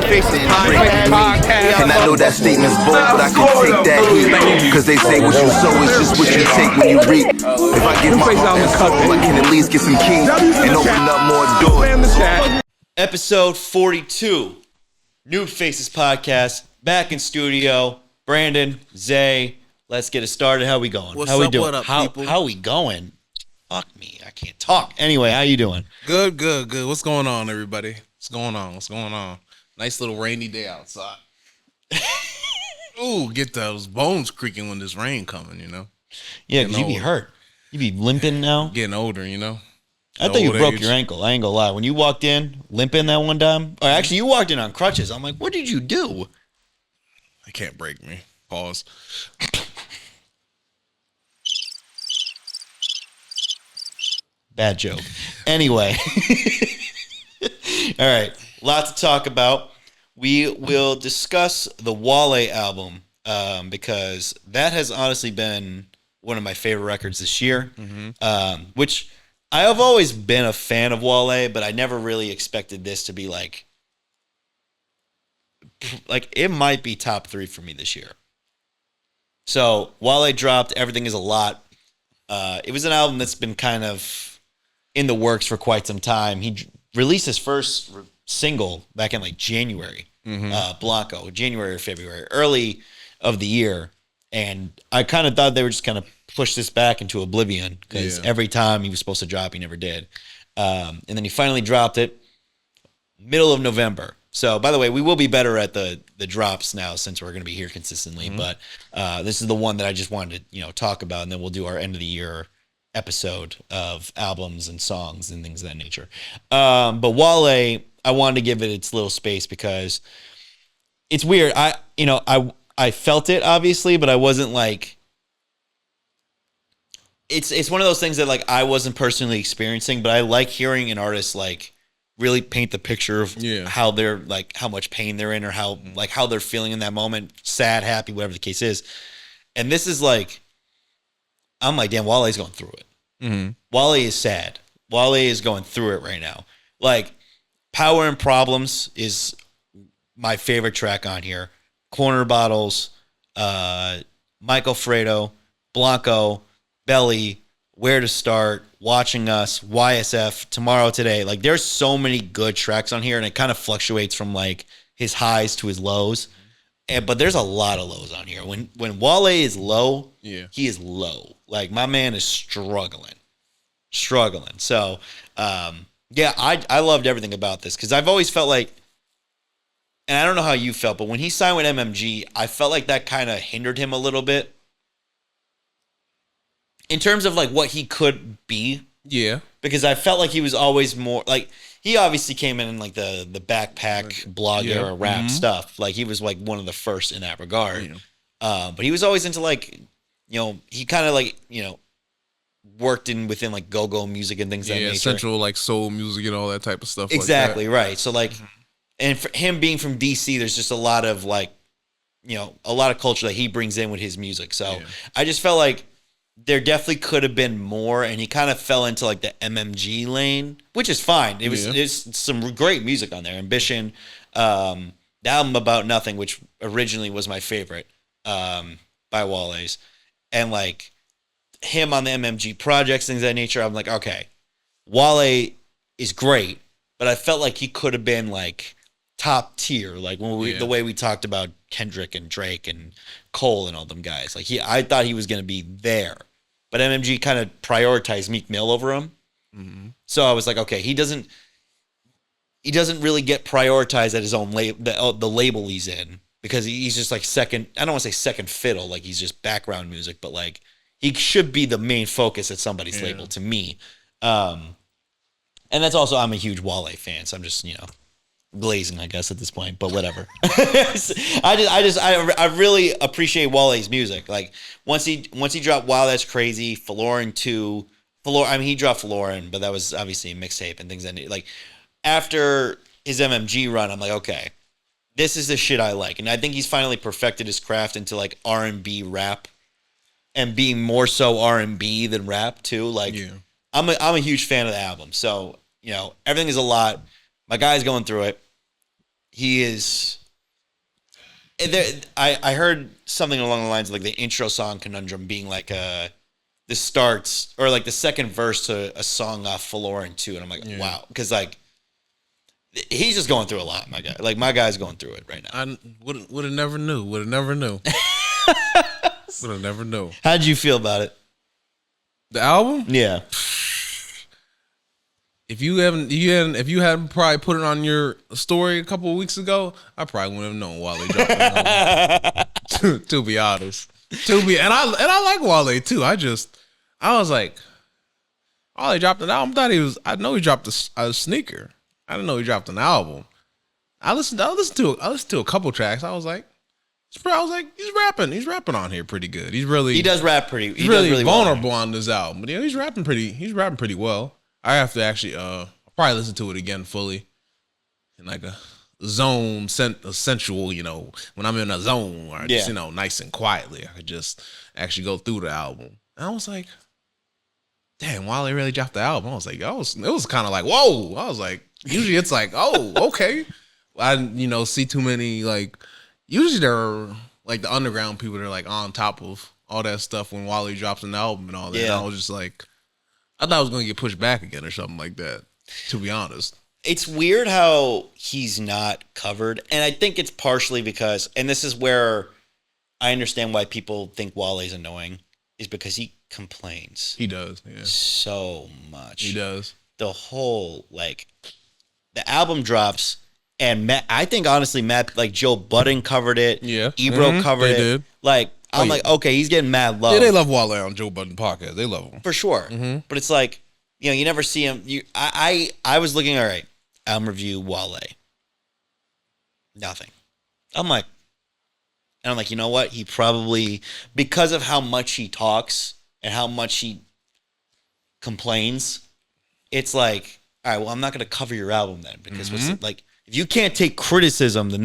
Faces Podcast. And I know that statement's bold, but I can take that heat. Cause they say what you sow is just what you take when you reap. If I give my heart and soul, I can at least get some keys and open up more doors. Episode 42, New Faces Podcast, back in studio. Brandon, Zay, let's get it started. How we going? What's how we up, doing? what up, people? How we going? Fuck me, I can't talk. Anyway, how you doing? Good. What's going on, everybody? What's going on? Nice little rainy day outside. Ooh, get those bones creaking when this rain coming, you know? Yeah, because you be hurt. You be limping now? Getting older, you know? I thought you broke your ankle. I ain't gonna lie. When you walked in limping that one time, or actually you walked in on crutches, I'm like, what did you do? It can't break me. Pause. Bad joke. Anyway. All right. Lot to talk about. We will discuss the Wale album because that has honestly been one of my favorite records this year, which I have always been a fan of Wale, but I never really expected this to be like it might be top 3 for me this year. So Wale dropped Everything Is a Lot. It was an album that's been kind of in the works for quite some time. He released his first single back in like January, Blanco, January or February, early of the year. And I kind of thought they were just kind of push this back into oblivion because every time he was supposed to drop, he never did. And then he finally dropped it middle of November. So, by the way, we will be better at the drops now since we're going to be here consistently. But this is the one that I just wanted to talk about, and then we'll do our end of the year episode of albums and songs and things of that nature. But Wale, I wanted to give it its little space because it's weird. I felt it obviously, but I wasn't like. It's one of those things that like I wasn't personally experiencing, but I like hearing an artist like really paint the picture of how they're like how much pain they're in or how they're feeling in that moment, sad, happy, whatever the case is. And this is like, I'm like, damn, Wale's going through it. Wale is sad. Wale is going through it right now. Like, Power and Problems is my favorite track on here. Corner Bottles, Mike Alfredo, Blanco, Belly, Where to Start, Watching Us, YSF, Tomorrow Today. Like, there's so many good tracks on here, and it kind of fluctuates from like his highs to his lows. But there's a lot of lows on here. When Wale is low, he is low. Like, my man is struggling. So, I loved everything about this because I've always felt like, and I don't know how you felt, but when he signed with MMG, I felt like that kind of hindered him a little bit in terms of like what he could be. Yeah. Because I felt like he was always more like, he obviously came in like the backpack blog era rap stuff. Like, he was like one of the first in that regard. But he was always into like, he kind of like, worked within like go-go music and things of that nature. Central like soul music and all that type of stuff. Exactly, like right. So like, and for him being from DC, there's just a lot of like, a lot of culture that he brings in with his music. So I just felt like there definitely could have been more, and he kind of fell into like the MMG lane, which is fine. It's some great music on there. Ambition, the album About Nothing, which originally was my favorite by Wale's, and like him on the MMG projects, things of that nature. I'm like, okay, Wale is great, but I felt like he could have been like top tier, like when the way we talked about Kendrick and Drake and Cole and all them guys. Like I thought he was going to be there, but MMG kind of prioritized Meek Mill over him. So I was like, okay, he doesn't really get prioritized at his own the label he's in, because he's just like second. I don't want to say second fiddle, like he's just background music, but like he should be the main focus at somebody's label to me. And that's also, I'm a huge Wale fan, so I'm just glazing, I guess, at this point, but whatever. I really appreciate Wale's music. Like once he dropped Wow That's Crazy, Faloran 2, he dropped Faloran, but that was obviously a mixtape and things that like after his MMG run, I'm like, okay, this is the shit I like. And I think he's finally perfected his craft into like R&B rap and being more so R&B than rap too. Like I'm a huge fan of the album. So, Everything Is a Lot. My guy's going through it. he is. I heard something along the lines of like the intro song Conundrum being like the starts or like the second verse to a song off Faloran 2, and I'm like, wow, because like he's just going through a lot, my guy. Like my guy's going through it right now. I would have never knew. Would have never knew. Would have never knew. How'd you feel about it? The album? Yeah. If you hadn't probably put it on your story a couple of weeks ago, I probably wouldn't have known Wale dropped the album. to be honest, and I like Wale too. I was like, Wale dropped an album. I know he dropped a sneaker. I didn't know he dropped an album. I listened to a couple tracks. I was like, he's rapping on here pretty good. He does rap pretty. He's really vulnerable on this album, but he's rapping pretty well. I have to actually probably listen to it again fully in like a zone, a sensual, when I'm in a zone or just, nice and quietly. I could just actually go through the album. And I was like, damn, Wale really dropped the album. I was like, it was kind of like, whoa. I was like, usually it's like, oh, okay. I didn't, see too many, like, usually there are like the underground people that are like on top of all that stuff when Wale drops an album and all that. Yeah. And I was just like, I thought I was going to get pushed back again or something like that, to be honest. It's weird how he's not covered. And I think it's partially because, and this is where I understand why people think Wale's annoying, is because he complains. He does, yeah. So much. He does. The whole, like, the album drops, and I think, honestly, like, Joe Budden covered it. Yeah. Ebro covered it. Did. Like, I'm like, okay, he's getting mad love. Yeah, they love Wale on Joe Budden podcast. They love him. For sure. Mm-hmm. But it's like, you never see him. I was looking, all right, album review, Wale. Nothing. I'm like, you know what? He probably, because of how much he talks and how much he complains, it's like, all right, well, I'm not going to cover your album then. Because like, if you can't take criticism, then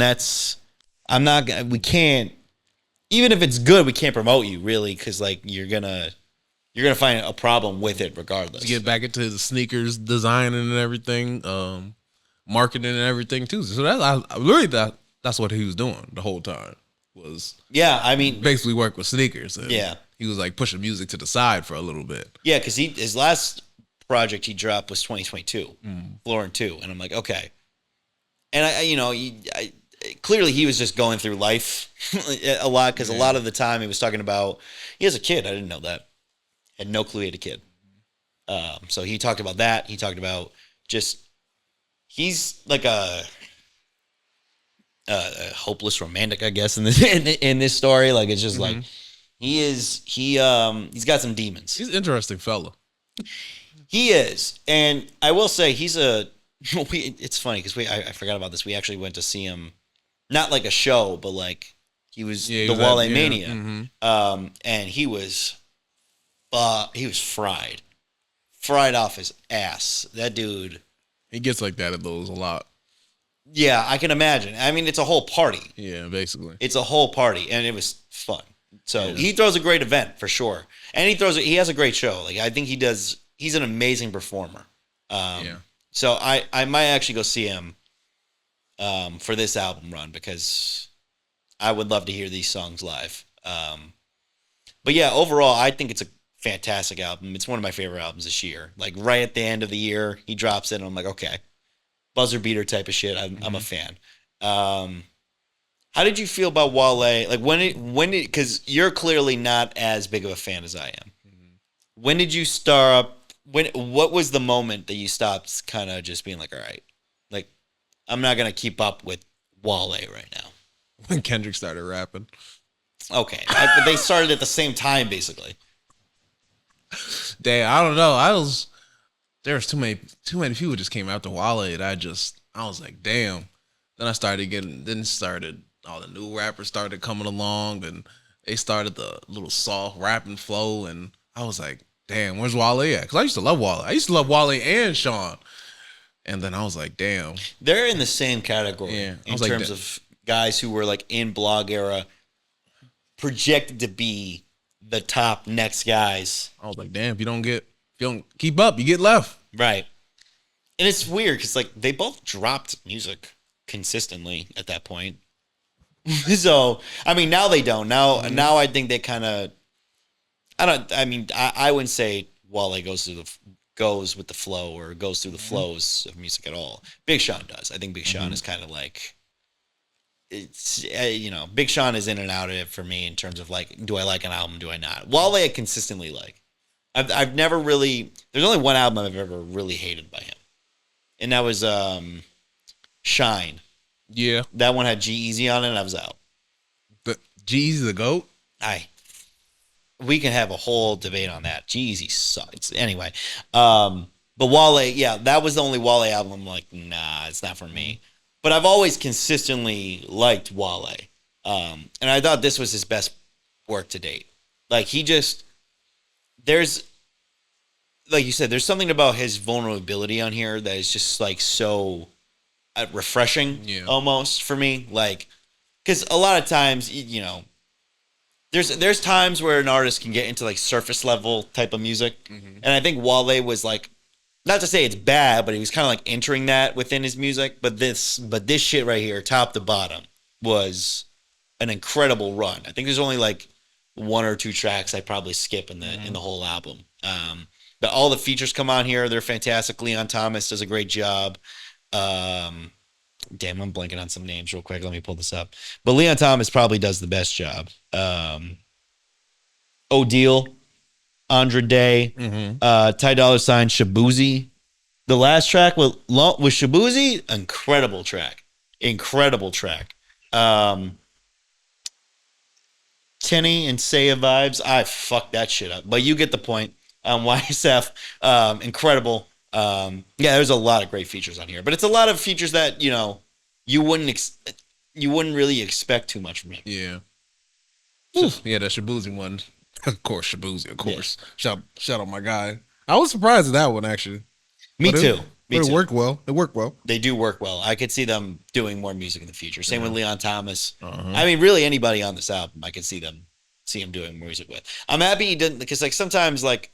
we can't. Even if it's good, we can't promote you really, because like you're gonna find a problem with it regardless. To get back into the sneakers designing and everything, marketing and everything too. So that's what he was doing the whole time. Basically work with sneakers. And he was like pushing music to the side for a little bit. Yeah, because his last project he dropped was 2022, Florin 2, and I'm like, okay. And I clearly he was just going through life a lot, because a lot of the time he was talking about he has a kid. I didn't know that. Had no clue he had a kid. So he talked about that. He talked about just he's like a hopeless romantic, I guess, in this story. Like it's just like he's got some demons. He's an interesting fella. He is, and I will say he's it's funny because I forgot about this. We actually went to see him. Not like a show, but like he was the Wale Mania, and he was fried off his ass. That dude, he gets like that at those a lot. Yeah, I can imagine. I mean, it's a whole party. Yeah, basically, it's a whole party, and it was fun. So he throws a great event for sure, and he has a great show. Like I think he does. He's an amazing performer. So I might actually go see him. For this album run, because I would love to hear these songs live. But yeah, overall, I think it's a fantastic album. It's one of my favorite albums this year. Like right at the end of the year, he drops it, and I'm like, okay, buzzer beater type of shit. I'm a fan. How did you feel about Wale? Like when did because you're clearly not as big of a fan as I am. When did you start? What was the moment that you stopped kind of just being like, all right, like, I'm not going to keep up with Wale right now? When Kendrick started rapping. Okay. They started at the same time, basically. Damn, I don't know. There was too many people just came after Wale, and I was like, damn. Then all the new rappers started coming along, and they started the little soft rapping flow, and I was like, damn, where's Wale at? Because I used to love Wale. I used to love Wale and Sean. And then I was like, damn. They're in the same category in terms of guys who were like in blog era, projected to be the top next guys. I was like, damn, if you don't keep up, you get left. Right. And it's weird because like they both dropped music consistently at that point. So, I mean, now they don't. Now I think they kind of. I wouldn't say Wale goes with the flow or goes through the flows of music at all. Big Sean does. I think Big Sean is kind of like. It's Big Sean is in and out of it for me in terms of like, do I like an album? Do I not? Wale I consistently like. I've never really. There's only one album I've ever really hated by him, and that was Shine. Yeah, that one had G-Eazy on it, and I was out. The G-Eazy the GOAT. We can have a whole debate on that. G-Eazy sucks. Anyway, but Wale, yeah, that was the only Wale album. I'm like, nah, it's not for me. But I've always consistently liked Wale, and I thought this was his best work to date. Like there's, like you said, there's something about his vulnerability on here that is just like so refreshing, almost for me. Like, because a lot of times, there's times where an artist can get into like surface level type of music, and I think Wale was like, not to say it's bad, but he was kind of like entering that within his music. But this shit right here, top to bottom, was an incredible run. I think there's only like one or two tracks I probably skip in the whole album. But all the features come on here; they're fantastic. Leon Thomas does a great job. Damn, I'm blanking on some names real quick. Let me pull this up. But Leon Thomas probably does the best job. O'Deal, Andra Day, Ty Dolla $ign, Shabuzi. The last track with Shabuzi, incredible track. Tenny and Saya vibes. I fucked that shit up. But you get the point. YSF, incredible. There's a lot of great features on here, but it's a lot of features that you wouldn't really expect too much from him. Yeah. Yeah, that Shabuzi one. Of course, Shabuzi. Of course. Yeah. Shout out my guy. I was surprised at that one actually. Me too. It worked well. They do work well. I could see them doing more music in the future. Same with Leon Thomas. I mean, really anybody on this album, I could see him doing music with. I'm happy he didn't, because like sometimes like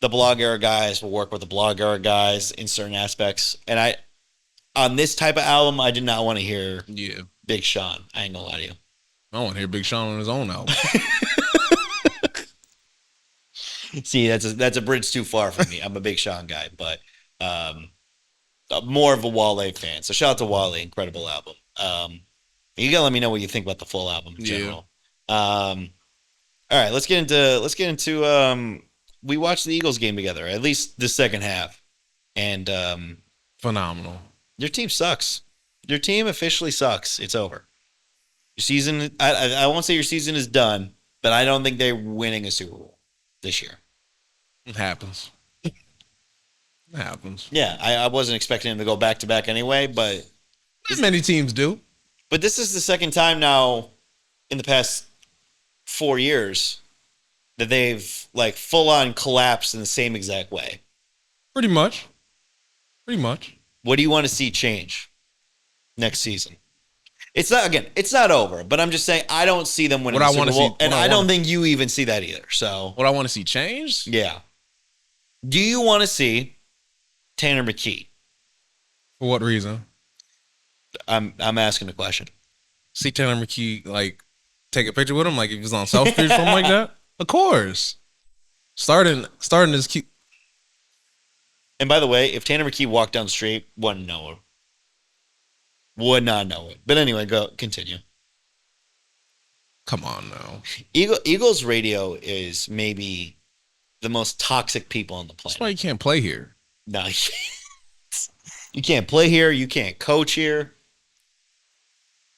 the blog era guys will work with the blog era guys in certain aspects. And on this type of album, I did not want to hear Big Sean. I ain't gonna lie to you. I want to hear Big Sean on his own album. See, that's a bridge too far for me. I'm a Big Sean guy, but more of a Wale fan. So shout out to Wale, incredible album. You gotta let me know what you think about the full album in general. All right, let's get into we watched the Eagles game together, at least the second half. And phenomenal. Your team sucks. Your team officially sucks. It's over. Your season, I won't say your season is done, but I don't think they're winning a Super Bowl this year. It happens. Yeah, I wasn't expecting him to go back to back anyway, but many teams do. But this is the second time now in the past 4 years that they've like full on collapsed in the same exact way. Pretty much. What do you want to see change next season? It's not over, but I'm just saying I don't see them winning the Super Bowl, and I don't think you even see that either. So what I want to see change? Yeah. Do you want to see Tanner McKee? For what reason? I'm asking the question. See Tanner McKee like take a picture with him, like if he's on South Street or something like that? Of course. Starting this cute. And by the way, if Tanner McKee walked down the street, wouldn't know it. Would not know it. But anyway, continue. Come on now. Eagles radio is maybe the most toxic people on the planet. That's why you can't play here. No, you can't play here. You can't coach here.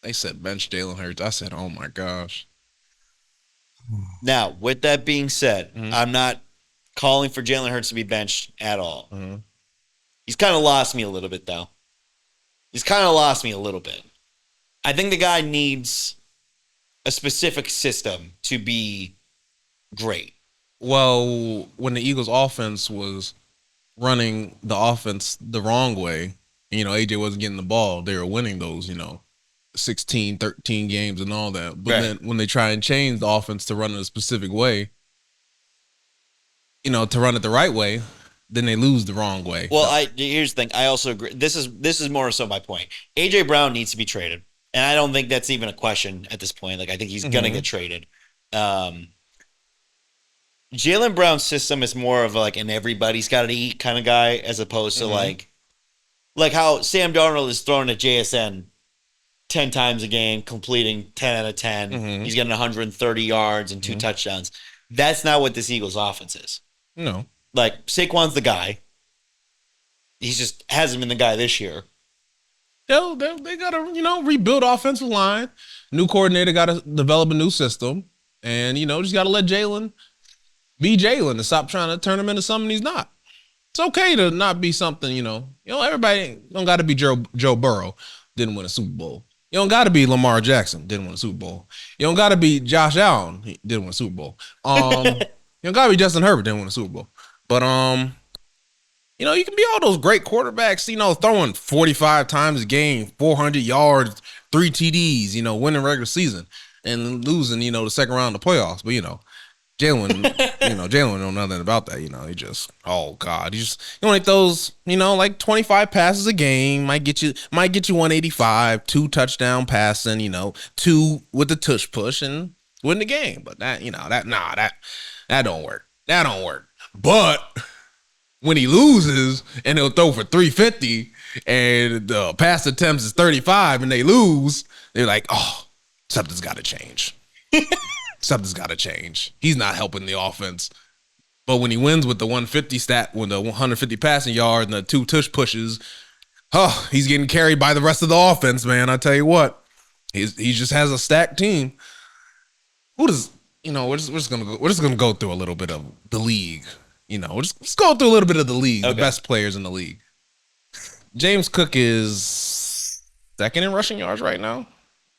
They said bench Jalen Hurts. I said, oh my gosh. Now, with that being said, I'm not calling for Jalen Hurts to be benched at all. He's kind of lost me a little bit, though. I think the guy needs a specific system to be great. Well, when the Eagles offense was running the offense the wrong way, AJ wasn't getting the ball, they were winning those, 16, 13 games and all that. But then when they try and change the offense to run in a specific way, to run it the right way, then they lose the wrong way. Well, here's the thing. I also agree. This is more so my point. AJ Brown needs to be traded, and I don't think that's even a question at this point. Like I think he's gonna get traded. Jalen Brown's system is more of like an everybody's got to eat kind of guy, as opposed to like how Sam Darnold is throwing a JSN 10 times a game, completing 10 out of 10. He's getting 130 yards and 2 touchdowns. That's not what this Eagles offense is. No. Like, Saquon's the guy. He just hasn't been the guy this year. They got to, rebuild offensive line. New coordinator got to develop a new system. And, just got to let Jalen be Jalen and stop trying to turn him into something he's not. It's okay to not be something, everybody don't got to be Joe Burrow, didn't win a Super Bowl. You don't got to be Lamar Jackson, didn't win a Super Bowl. You don't got to be Josh Allen, he didn't win a Super Bowl. You don't got to be Justin Herbert, didn't win a Super Bowl. But, you can be all those great quarterbacks, throwing 45 times a game, 400 yards, 3 TDs, winning regular season and losing, the second round of the playoffs. But, Jalen, Jalen know nothing about that. He just, oh God, you like those, like 25 passes a game might get you 185, 2 touchdown passing, 2 with the tush push and win the game. But that don't work. That don't work. But when he loses and he'll throw for 350 and the pass attempts is 35 and they lose, they're like, oh, something's got to change. Something's got to change. He's not helping the offense. But when he wins with the 150 with the 150 passing yards and the 2 tush pushes, he's getting carried by the rest of the offense, man. I tell you what, he just has a stacked team. Who does, we're just gonna go through a little bit of the league. Just go through a little bit of the league, the best players in the league. James Cook is 2nd in rushing yards right now.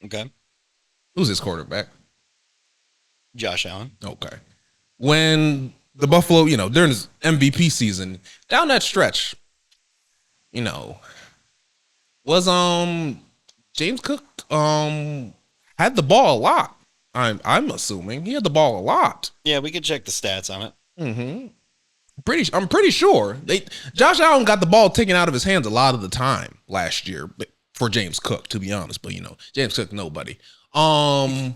Okay. Who's his quarterback? Josh Allen. Okay. When the Buffalo, during his MVP season, down that stretch, was James Cook had the ball a lot. I'm assuming he had the ball a lot. Yeah, we could check the stats on it. I'm pretty sure Josh Allen got the ball taken out of his hands a lot of the time last year for James Cook, to be honest. But James Cook, nobody. I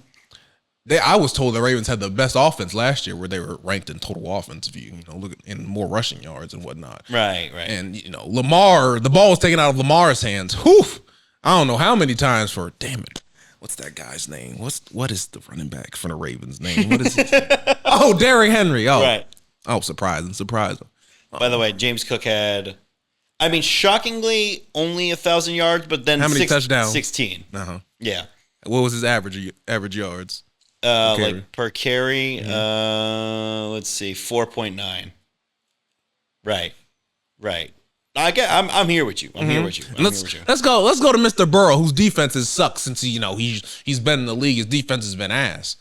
was told the Ravens had the best offense last year, where they were ranked in total offense view, look in more rushing yards and whatnot. Right. And Lamar, the ball was taken out of Lamar's hands. Whew, I don't know how many times for. Damn it, what's that guy's name? What is the running back for the Ravens' name? What is it? Oh, Derrick Henry. Oh, right. Oh, surprising. By the way, James Cook had, shockingly only 1,000 yards, but then how many touchdowns? 16. Yeah. What was his average yards? Like per carry, let's see, 4.9. Right. I'm here with you. Let's go to Mr. Burrow, whose defenses suck since he's been in the league. His defense has been ass.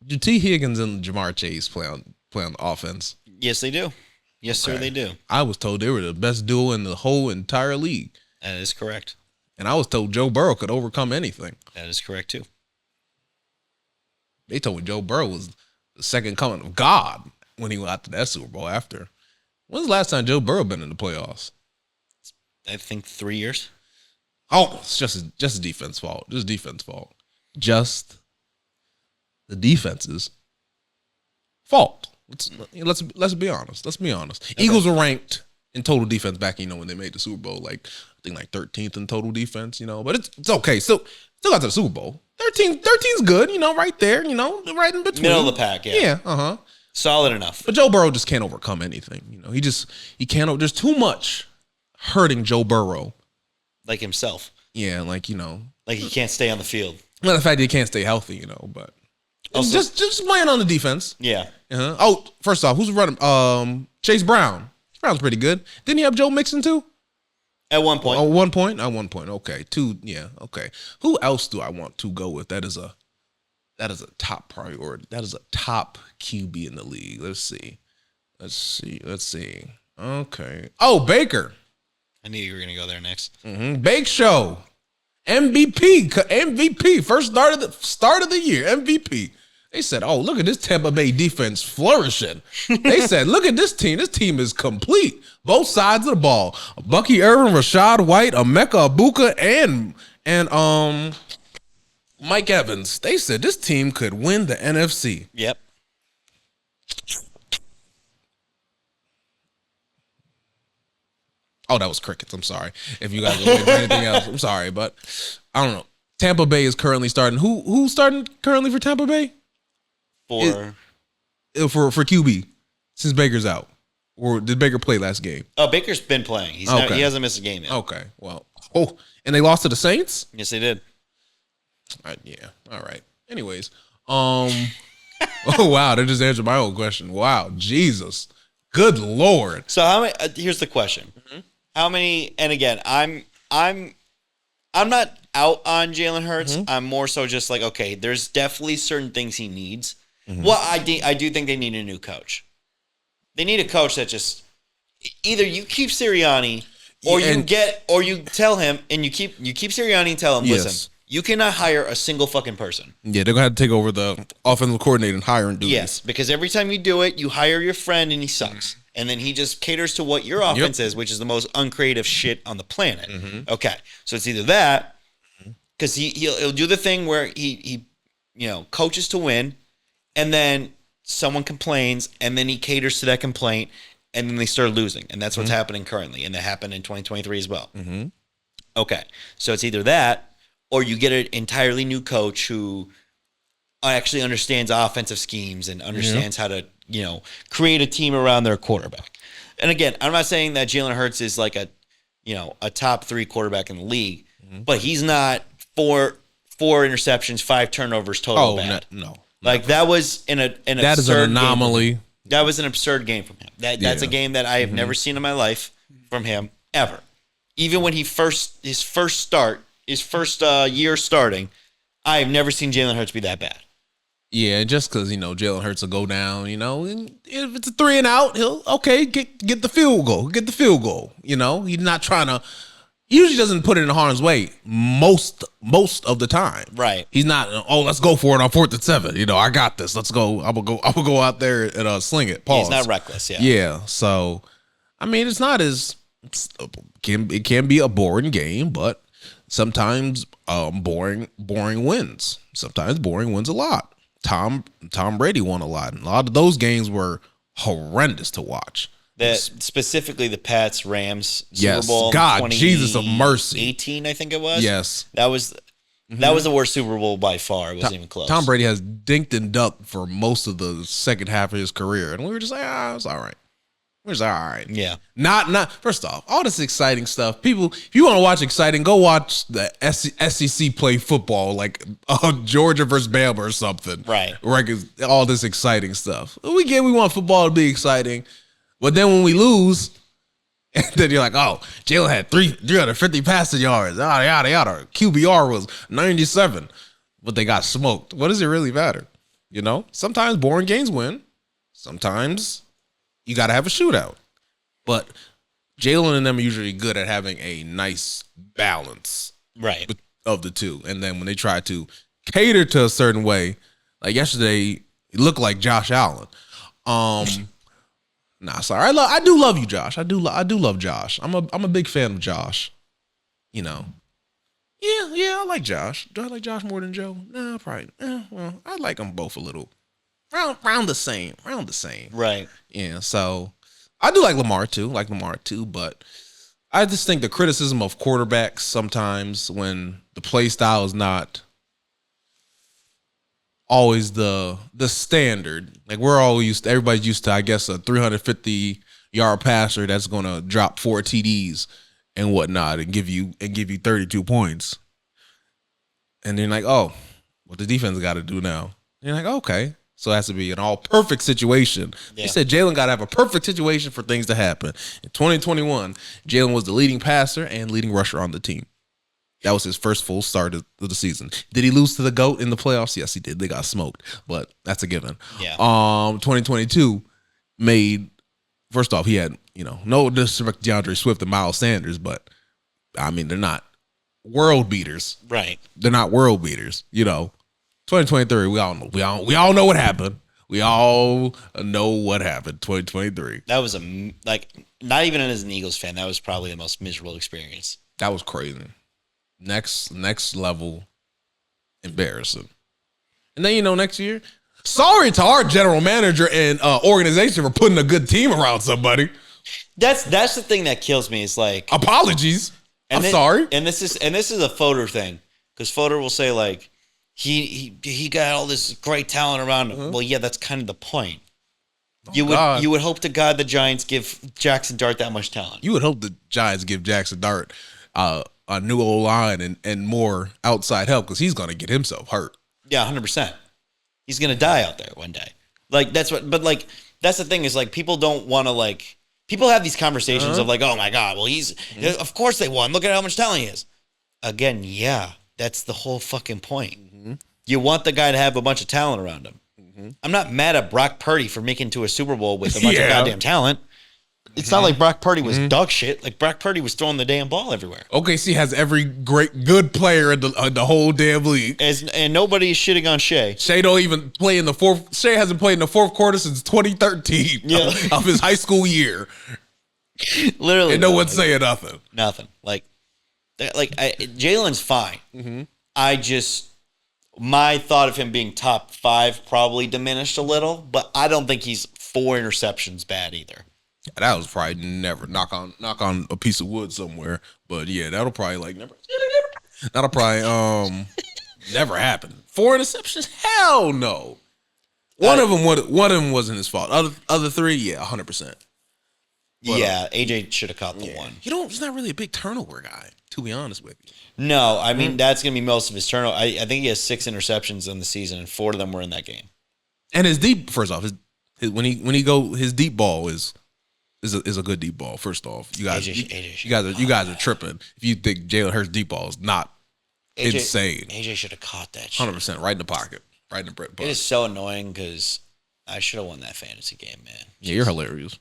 Do T. Higgins and Jamar Chase play on the offense? Yes, they do. Yes, sir, they do. I was told they were the best duo in the whole entire league. That is correct. And I was told Joe Burrow could overcome anything. That is correct, too. They told me Joe Burrow was the second coming of God when he went out to that Super Bowl after. When's the last time Joe Burrow been in the playoffs? I think 3 years. Oh, it's just a defense fault. Just defense fault. Just the defense's fault. Let's be honest. Okay. Eagles were ranked in total defense back, when they made the Super Bowl, I think 13th in total defense, but it's okay. Still got to the Super Bowl. 13's good, right there, right in between. Middle of the pack, yeah. Yeah, solid enough. But Joe Burrow just can't overcome anything, he can't. There's too much hurting Joe Burrow, like himself. Yeah, like he can't stay on the field. Well, the fact that he can't stay healthy, but also, just playing on the defense. Yeah. Oh, first off, who's running? Chase Brown. Brown's pretty good. Didn't he have Joe Mixon too? At one point. At one point. Okay. 2. Yeah. Okay. Who else do I want to go with? That is a top priority. That is a top QB in the league. Let's see. Okay. Oh, Baker. I knew you were gonna go there next. Bake Show. MVP. First start of the year. MVP. They said, "Oh, look at this Tampa Bay defense flourishing." They said, "Look at this team. This team is complete. Both sides of the ball. Bucky Irvin, Rashad White, Emeka Ibuka, and Mike Evans." They said this team could win the NFC. Yep. Oh, that was crickets. I'm sorry. If you guys are waiting for anything else, I'm sorry, but I don't know. Tampa Bay is currently starting. Who's starting currently for Tampa Bay? For QB since Baker's out, or did Baker play last game? Oh, Baker's been playing. He hasn't missed a game yet. Okay, well, and they lost to the Saints. Yes, they did. Yeah. All right. Anyways, oh wow, that just answered my own question. Wow, Jesus, good Lord. So how many? Here's the question: How many? And again, I'm not out on Jalen Hurts. I'm more so just like, okay, there's definitely certain things he needs. Well, I do think they need a new coach. They need a coach that just either you keep Sirianni or you tell him and you keep Sirianni and tell him, listen, you cannot hire a single fucking person. Yeah, they're gonna have to take over the offensive coordinator and hiring duties. Yes, because every time you do it, you hire your friend and he sucks. And then he just caters to what your offense is, which is the most uncreative shit on the planet. Okay, so it's either that, because he'll do the thing where he coaches to win, and then someone complains, and then he caters to that complaint, and then they start losing, and that's what's happening currently, and that happened in 2023 as well. Okay, so it's either that, or you get an entirely new coach who actually understands offensive schemes and understands how to create a team around their quarterback. And again, I'm not saying that Jalen Hurts is like a top 3 quarterback in the league, but he's not four interceptions, 5 turnovers total bad. No. Like that was that is an anomaly. That was an absurd game from him. That's a game that I have never seen in my life from him ever. Even when his first year starting, I have never seen Jalen Hurts be that bad. Yeah, just because Jalen Hurts will go down. And if it's a 3 and out, he'll get the field goal. Get the field goal. He's not trying to. Usually doesn't put it in harm's way most of the time. Right. He's not. Let's go for it on 4th and 7. I got this. Let's go. I'm gonna go out there and sling it. Pause. He's not reckless. Yeah. Yeah. So, I mean, it's not as it can be a boring game, but sometimes boring wins. Sometimes boring wins a lot. Tom Brady won a lot. And a lot of those games were horrendous to watch. Specifically the Pats Rams Super Bowl. God, Jesus of mercy. 18, I think it was. Yes. That was the worst Super Bowl by far. It wasn't even close. Tom Brady has dinked and ducked for most of the second half of his career. And we were just like, it's all right. We're just all right. Yeah. Not first off, all this exciting stuff. People, if you want to watch exciting, go watch the SEC play football, like Georgia versus Bama or something. Right. Like all this exciting stuff. We want football to be exciting. But then when we lose, and then you're like, Jalen had 350 passing yards. Yada, yada. QBR was 97. But they got smoked. What does it really matter? Sometimes boring games win. Sometimes you got to have a shootout. But Jalen and them are usually good at having a nice balance of the two. And then when they try to cater to a certain way, like yesterday, it looked like Josh Allen. Nah, sorry. I do love you, Josh. I do love Josh. I'm a big fan of Josh. Yeah, I like Josh. Do I like Josh more than Joe? No, probably. Well, I like them both a little. Round the same. Right. Yeah, so I do like Lamar too, but I just think the criticism of quarterbacks sometimes when the play style is not always the standard. Like everybody's used to, I guess, a 350-yard passer that's going to drop 4 TDs and whatnot and give you 32 points. And then like, what the defense got to do now? And you're like, okay. So it has to be an all perfect situation. Yeah. They said Jalen got to have a perfect situation for things to happen. In 2021, Jalen was the leading passer and leading rusher on the team. That was his first full start of the season. Did he lose to the GOAT in the playoffs? Yes, he did. They got smoked, but that's a given. Yeah. 2022 first off, he had, no disrespect to DeAndre Swift and Miles Sanders, but I mean, they're not world beaters. Right. They're not world beaters. 2023. We all know what happened. We all know what happened. 2023. That was not even as an Eagles fan, that was probably the most miserable experience. That was crazy. Next level embarrassing. And then next year, sorry to our general manager and organization for putting a good team around somebody. That's the thing that kills me. Is like apologies. I'm sorry. And this is a Fodor thing, because Fodor will say like he got all this great talent around him. Well, yeah, that's kind of the point. You would hope to God the Giants give Jackson Dart that much talent. You would hope the Giants give Jackson Dart a new O-line and more outside help, because he's going to get himself hurt. Yeah, 100%. He's going to die out there one day. Like that's the thing is like people don't want to like. People have these conversations of like, oh my God, well of course they won. Look at how much talent he is. Again, yeah, that's the whole fucking point. You want the guy to have a bunch of talent around him. I'm not mad at Brock Purdy for making it to a Super Bowl with a bunch of goddamn talent. It's not like Brock Purdy was dog shit. Like Brock Purdy was throwing the damn ball everywhere. OKC has every good player in the whole damn league. And nobody's shitting on Shea. Shea don't even play in the fourth. Shea hasn't played in the fourth quarter since 2013 of his high school year. Literally, and no one's saying nothing. Nothing. Jalen's fine. My thought of him being top 5 probably diminished a little, but I don't think he's 4 interceptions bad either. That was probably never knock on a piece of wood somewhere, but yeah, that'll probably never happen. 4 interceptions? Hell no. One of them wasn't his fault. Other 3, yeah, 100%. Yeah, AJ should have caught the one. He's not really a big turnover guy, to be honest with you. No, I mean that's gonna be most of his turnover. I think he has 6 interceptions in the season, and 4 of them were in that game. And his deep, first off, his deep ball is a good deep ball. First off, you guys are tripping if you think Jalen Hurts deep ball is not insane. AJ should have caught that shit. 100% right in the pocket, right in the pocket. It is so annoying because I should have won that fantasy game, man. Yeah, you're hilarious.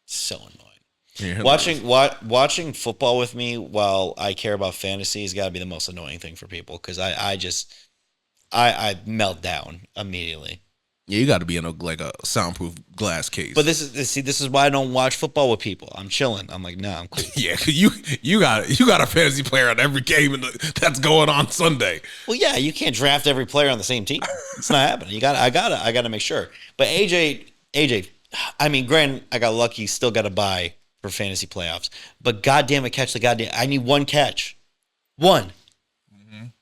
So annoying. Watching football with me while I care about fantasy has got to be the most annoying thing for people, because I melt down immediately. Yeah, you got to be in a soundproof glass case. But this is why I don't watch football with people. I'm chilling. I'm like, nah, I'm cool. Yeah, you got a fantasy player on every game that's going on Sunday. Well, yeah, you can't draft every player on the same team. It's not happening. I gotta make sure. But AJ, I mean, granted, I got lucky. Still got to buy for fantasy playoffs. But goddamn it, catch the goddamn. I need one catch. One.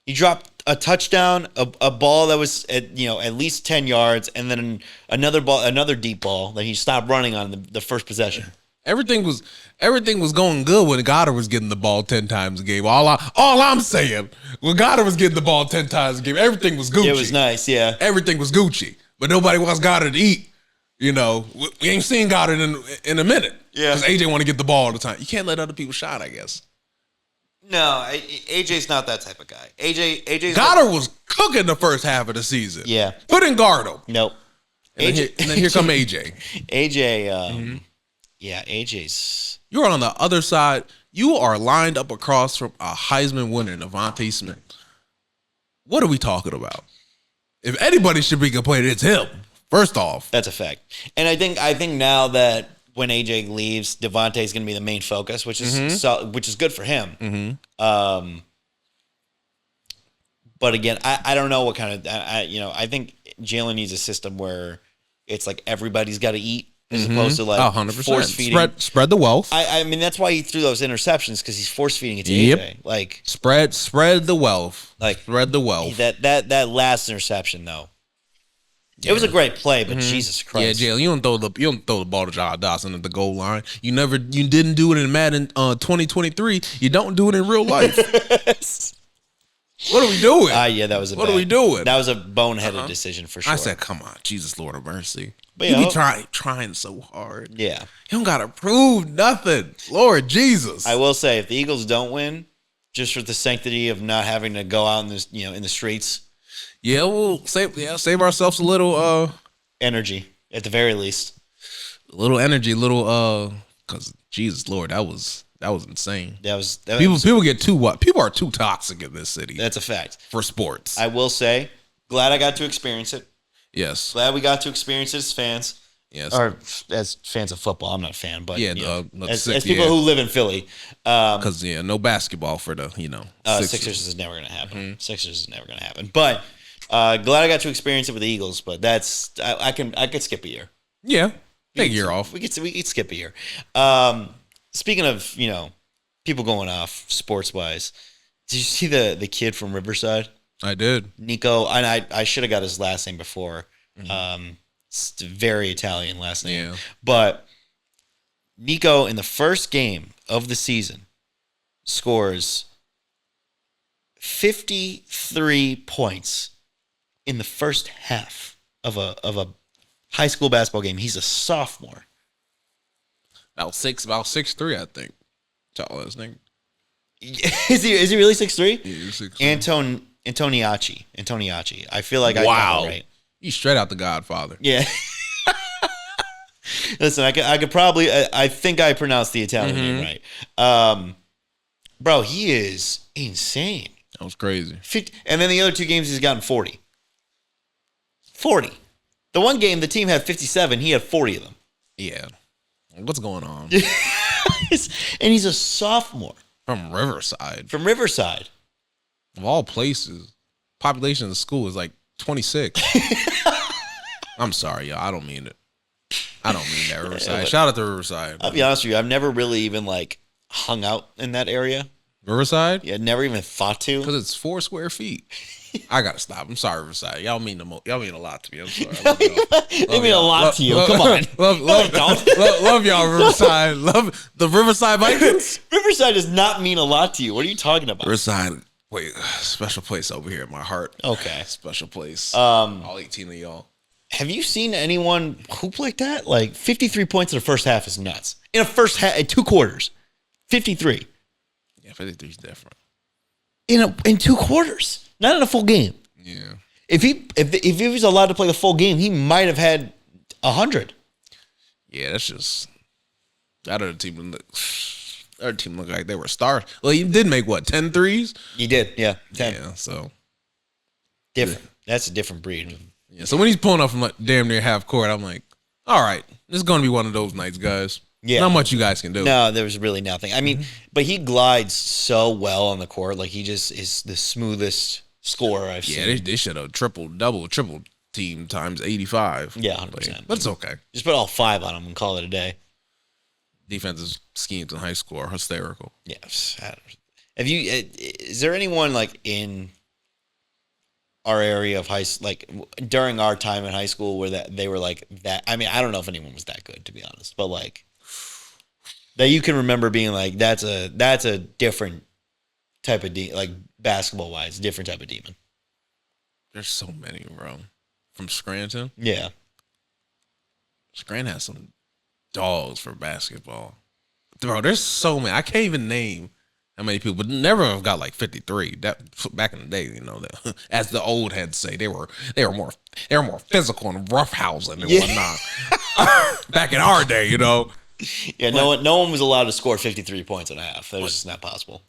He dropped a touchdown, a ball that was at least 10 yards, and then another deep ball that he stopped running on the first possession. Everything was going good when Goddard was getting the ball 10 times a game. All I'm saying, when Goddard was getting the ball 10 times a game, everything was Gucci. It was nice, yeah. Everything was Gucci, but nobody wants Goddard to eat. We ain't seen Goddard in a minute. Yeah, because AJ want to get the ball all the time. You can't let other people shot, I guess. No, AJ's not that type of guy. AJ's Goddard was cooking the first half of the season. Yeah, put in Gardo. Nope. And then here come AJ. Yeah, AJ's. You're on the other side. You are lined up across from a Heisman winner, Devontae Smith. What are we talking about? If anybody should be complaining, it's him. First off, that's a fact. And I think now that when AJ leaves, Devontae is going to be the main focus, which is good for him. But again, I don't know what kind of I think Jalen needs a system where it's like everybody's got to eat as opposed to like 100%. Force feeding. Spread the wealth. I mean that's why he threw those interceptions, because he's force feeding it to AJ. Like spread the wealth. Like spread the wealth. That last interception though. It was a great play, but Jesus Christ. Yeah, Jalen, you don't throw the ball to John Dawson at the goal line. You didn't do it in Madden 2023. You don't do it in real life. What are we doing? Yeah, that was what are we doing? That was a boneheaded decision for sure. I said, come on, Jesus, Lord of mercy. But you be trying so hard. Yeah. You don't gotta prove nothing. Lord Jesus. I will say, if the Eagles don't win, just for the sanctity of not having to go out in this, in the streets. Yeah, we'll save ourselves a little energy at the very least. A little energy, because Jesus Lord, that was insane. People get too what? People are too toxic in this city. That's a fact for sports. I will say, Glad I got to experience it. Yes. Glad we got to experience it as fans. Yes. Or as fans of football. I'm not a fan, but as people who live in Philly. Because, no basketball for the, Sixers is never going to happen. Mm-hmm. Sixers is never going to happen. But glad I got to experience it with the Eagles, but I could skip a year. Yeah. Take a year off. We could skip a year. Speaking of, people going off sports-wise, did you see the kid from Riverside? I did. Nico, and I should have got his last name before. It's a very Italian last name. Yeah. But Nico, in the first game of the season, scores 53 points in the first half of a high school basketball game. He's a sophomore. About 6'3", I think. Tall as nigga. Is he really 6'3"? Yeah, he's 6'3". Antoniacci. I feel like I got it right. He's straight out the Godfather. Yeah. Listen, I could probably I think I pronounced the Italian name right. Bro, he is insane. That was crazy. And then the other two games he's gotten 40. 40. The one game the team had 57, he had 40 of them. Yeah. What's going on? And he's a sophomore. From Riverside. Of all places. Population of the school is like 26. I'm sorry, y'all. I don't mean it. I don't mean that, Riverside. Shout out to Riverside. I'll be honest with you. I've never really even hung out in that area. Riverside? Yeah, never even thought to. Because it's 4 square feet. I gotta stop. I'm sorry, Riverside. Y'all mean a lot to me. I'm sorry. They mean a lot to you. Come on. Love y'all, Riverside. Love the Riverside Vikings. Riverside does not mean a lot to you. What are you talking about? Riverside, special place over here in my heart. Okay. Special place. All 18 of y'all. Have you seen anyone hoop like that? 53 points in the first half is nuts. In a first half, in 2 quarters, 53. Yeah, 53 is different. In 2 quarters. Not in a full game. Yeah. If he was allowed to play the full game, he might have had 100. Yeah, that's just that other team looked like they were stars. Well, he did make 10 threes? He did, yeah. 10. Yeah, so different. Yeah. That's a different breed. Yeah. So when he's pulling up from damn near half court, I'm like, all right, this is gonna be one of those nights, guys. Yeah. Not much you guys can do. No, there was really nothing. I mean, but he glides so well on the court. He just is the smoothest scorer I've seen. Yeah, they should have triple team times 85. Yeah, 100%. But it's okay. Just put all 5 on him and call it a day. Defensive schemes in high school are hysterical. Yes. Is there anyone in our area of high, during our time in high school where they were that? I mean, I don't know if anyone was that good, to be honest, but that you can remember being that's a different type of basketball wise, different type of demon. There's so many, bro. From Scranton? Yeah. Scranton has some dogs for basketball. Bro, there's so many. I can't even name how many people, but never have got 53. That back in the day, as the old heads say, they were more physical and roughhousing and whatnot. Back in our day, Yeah, no one was allowed to score 53 points and a half. That was just not possible.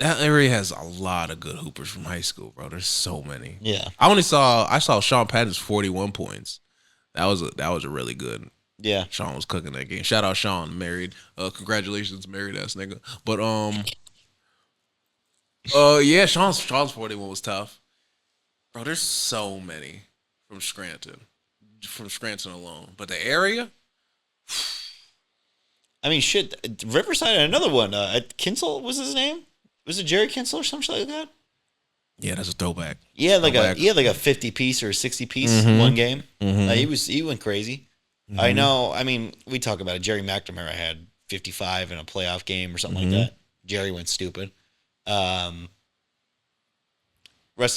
That area has a lot of good hoopers from high school, bro. There's so many. Yeah. I saw Sean Patton's 41 points. That was a really good. Yeah. Sean was cooking that game. Shout out Sean, married. Congratulations, married ass nigga. But yeah, Sean's 41 was tough. Bro, there's so many from Scranton alone. But the area, I mean, shit. Riverside had another one. Kinsel was his name. Was it Jerry Kinsel or something like that? Yeah, that's a throwback. Yeah, he had a 50 piece or a 60 piece one game. Mm-hmm. He went crazy. Mm-hmm. I know. I mean, we talk about it. Jerry McNamara had 55 in a playoff game or something like that. Jerry went stupid. Rest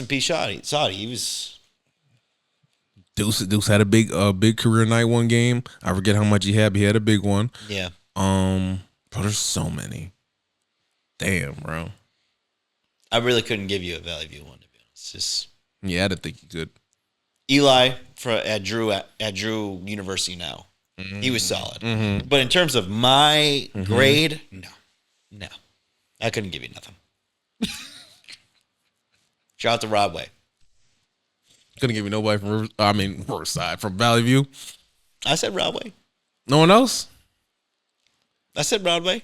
in peace, Saudi. He was. Deuce had a big career night one game. I forget how much he had, but he had a big one. Yeah. Bro, there's so many. Damn, bro. I really couldn't give you a Valley one, to be honest. Yeah, I didn't think you could. Eli at Drew University now. Mm-hmm. He was solid. Mm-hmm. But in terms of my grade, no. I couldn't give you nothing. Shout out to Rodway. Couldn't give me nobody from Riverside, from Valley View. I said Broadway. No one else? I said Broadway.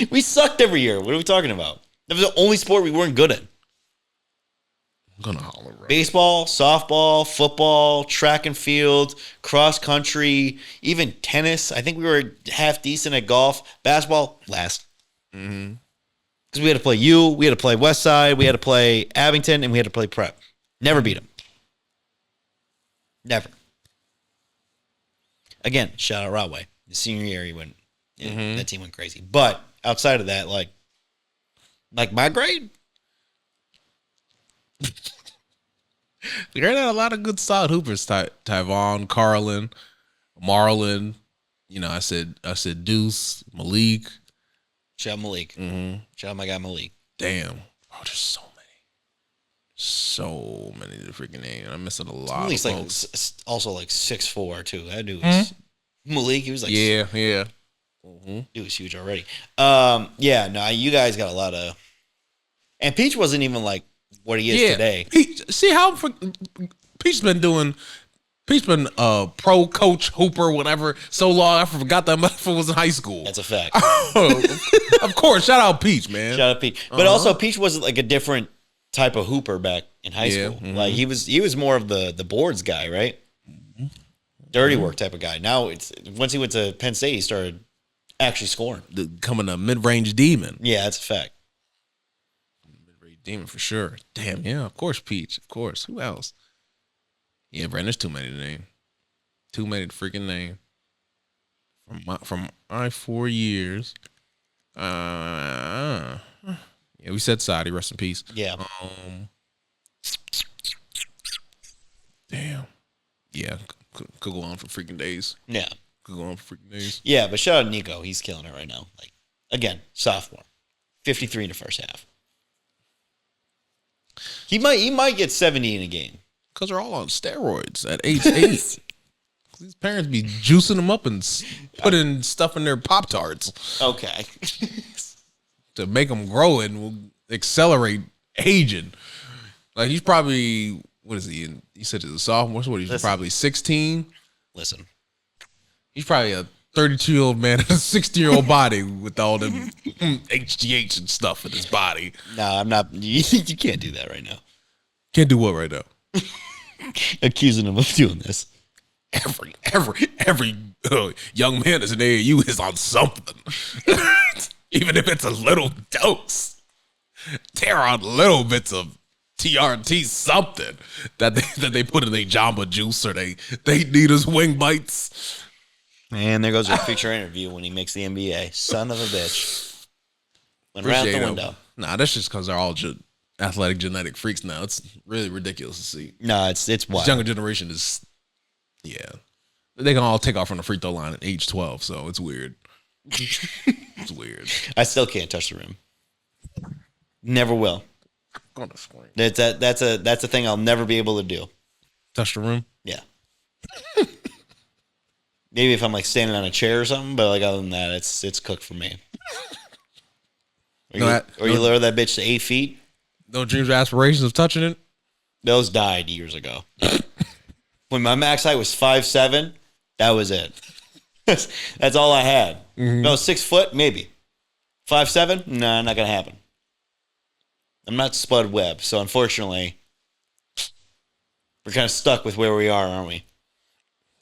We sucked every year. What are we talking about? That was the only sport we weren't good at. I'm gonna holler, bro. Baseball, softball, football, track and field, cross country, even tennis. I think we were half decent at golf. Basketball, last. Mm-hmm. Because we had to play U, we had to play West Side, we had to play Abington, and we had to play Prep. Never beat them. Never. Again, shout out Rodway. The senior year, that team went crazy. But outside of that, like my grade. We heard a lot of good solid hoopers. Tyvon, Carlin, Marlon. You know, I said Deuce, Malik. Shout out Malik. Mm-hmm. Shout out my guy Malik. Damn. Bro, there's so many of the freaking names. I'm missing a lot Malik's of folks. also like 6'4", too. That dude was Malik. He was like yeah. Mm-hmm. He was huge already. You guys got a lot of, and Peach wasn't even like what he is today. See how Peach's been doing. Peach been pro coach hooper whatever so long. I forgot that motherfucker was in high school. That's a fact. Of course, shout out Peach, man. Shout out Peach, but also Peach was like a different type of hooper back in high school. Mm-hmm. Like he was more of the boards guy, right? Mm-hmm. Dirty work type of guy. Now it's once he went to Penn State, he started actually scoring, becoming a mid-range demon. Yeah, that's a fact. Mid-range demon for sure. Damn, yeah, of course, Peach, of course. Who else? Yeah, Brandon, there's too many to name. Too many to freaking name. From my 4 years. Yeah, we said Saudi, rest in peace. Yeah. Damn. Yeah, could go on for freaking days. Yeah. Could go on for freaking days. Yeah, but shout out Nico. He's killing it right now. Like, again, sophomore. 53 in the first half. He might get 70 in a game. Because they're all on steroids at age 8. These parents be juicing them up and putting stuff in their Pop-Tarts. Okay. To make them grow and will accelerate aging. Like, he's probably, what is he? He said he's a sophomore. So what, he's probably 16? Listen. He's probably a 32-year-old man in a 60-year-old body with all them HGH and stuff in his body. No, I'm not. You can't do that right now. Can't do what right now? Accusing him of doing this. Every young man that's in AAU is on something. Even if it's a little dose. They're on little bits of TRT something that they put in their Jamba Juice or they need his wing bites. And there goes your feature interview when he makes the NBA. Son of a bitch. Went right out the window. Nah, that's just because they're all athletic genetic freaks now. It's really ridiculous to see. No, it's wild. This younger generation is, yeah. They can all take off from the free throw line at age 12, so it's weird. It's weird. I still can't touch the rim. Never will. That's a thing I'll never be able to do. Touch the rim? Yeah. Maybe if I'm like standing on a chair or something, but like other than that, it's cooked for me. You lower that bitch to 8 feet. No dreams or aspirations of touching it? Those died years ago. When my max height was 5'7", that was it. That's all I had. Mm-hmm. No, 6 foot, maybe. 5'7", nah, not gonna happen. I'm not Spud Webb, so unfortunately, we're kind of stuck with where we are, aren't we?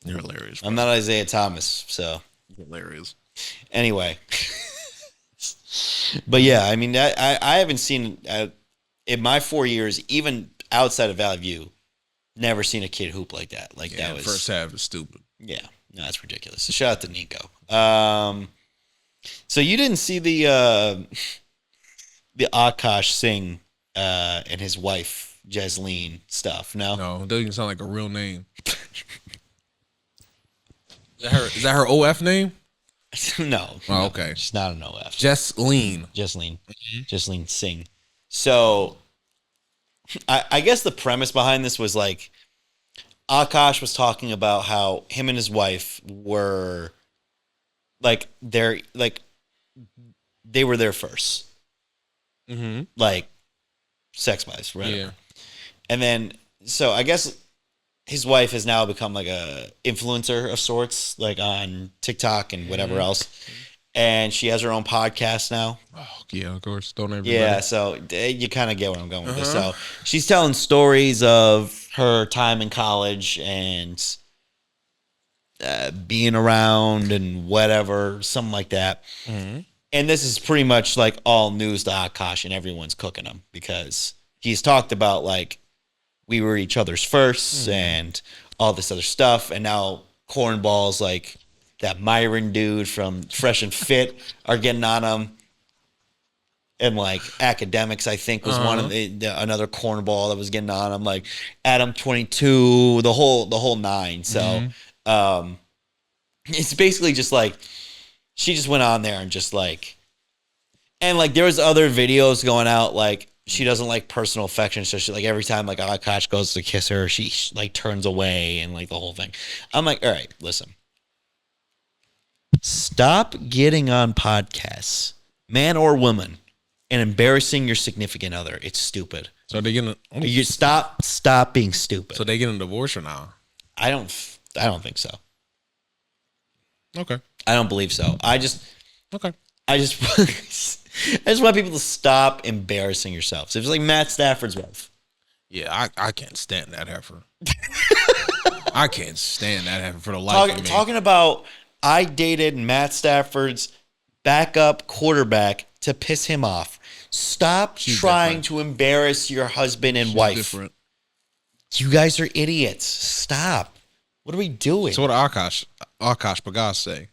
You're hilarious. I'm not Isaiah Thomas, so you're hilarious. Anyway, but yeah, I mean, I haven't seen in my 4 years, even outside of Valley View, never seen a kid hoop like that. Like that was first half is stupid. Yeah, no, that's ridiculous. So shout out to Nico. So you didn't see the Akash Singh and his wife Jasleen stuff, no? No, it doesn't even sound like a real name. Is that her OF name? No. Oh, okay. She's not an OF. Jasleen. Jasleen Singh. So I guess the premise behind this was like Akash was talking about how him and his wife were like they were there first. Mm-hmm. Like sex wise, right? Yeah. And then, so I guess his wife has now become like a influencer of sorts, like on TikTok and whatever else. And she has her own podcast now. Oh, yeah, of course. Don't everybody. Yeah, so you kind of get where I'm going with this. So she's telling stories of her time in college and being around and whatever, something like that. And this is pretty much like all news to Akash, and everyone's cooking him because he's talked about like we were each other's firsts and all this other stuff. And now cornballs like that Myron dude from Fresh and Fit are getting on him. And like Academics, I think, was one of another cornball that was getting on him. Like Adam 22, the whole nine. So it's basically just like she just went on there and just like, and like there was other videos going out like she doesn't like personal affection, so she like every time like Akash goes to kiss her, she like turns away and like the whole thing. I'm like, all right, listen. Stop getting on podcasts, man or woman, and embarrassing your significant other. It's stupid. So they getting you stop being stupid. So they getting a divorce or now? I don't think so. Okay. I don't believe so. I just Okay. I just want people to stop embarrassing yourselves. It was like Matt Stafford's wife. Yeah, I can't stand that heifer. I can't stand that heifer for the life of me. Talking about I dated Matt Stafford's backup quarterback to piss him off. Stop trying to embarrass your husband and wife. Different. You guys are idiots. Stop. What are we doing? So what did Akash Pagas say?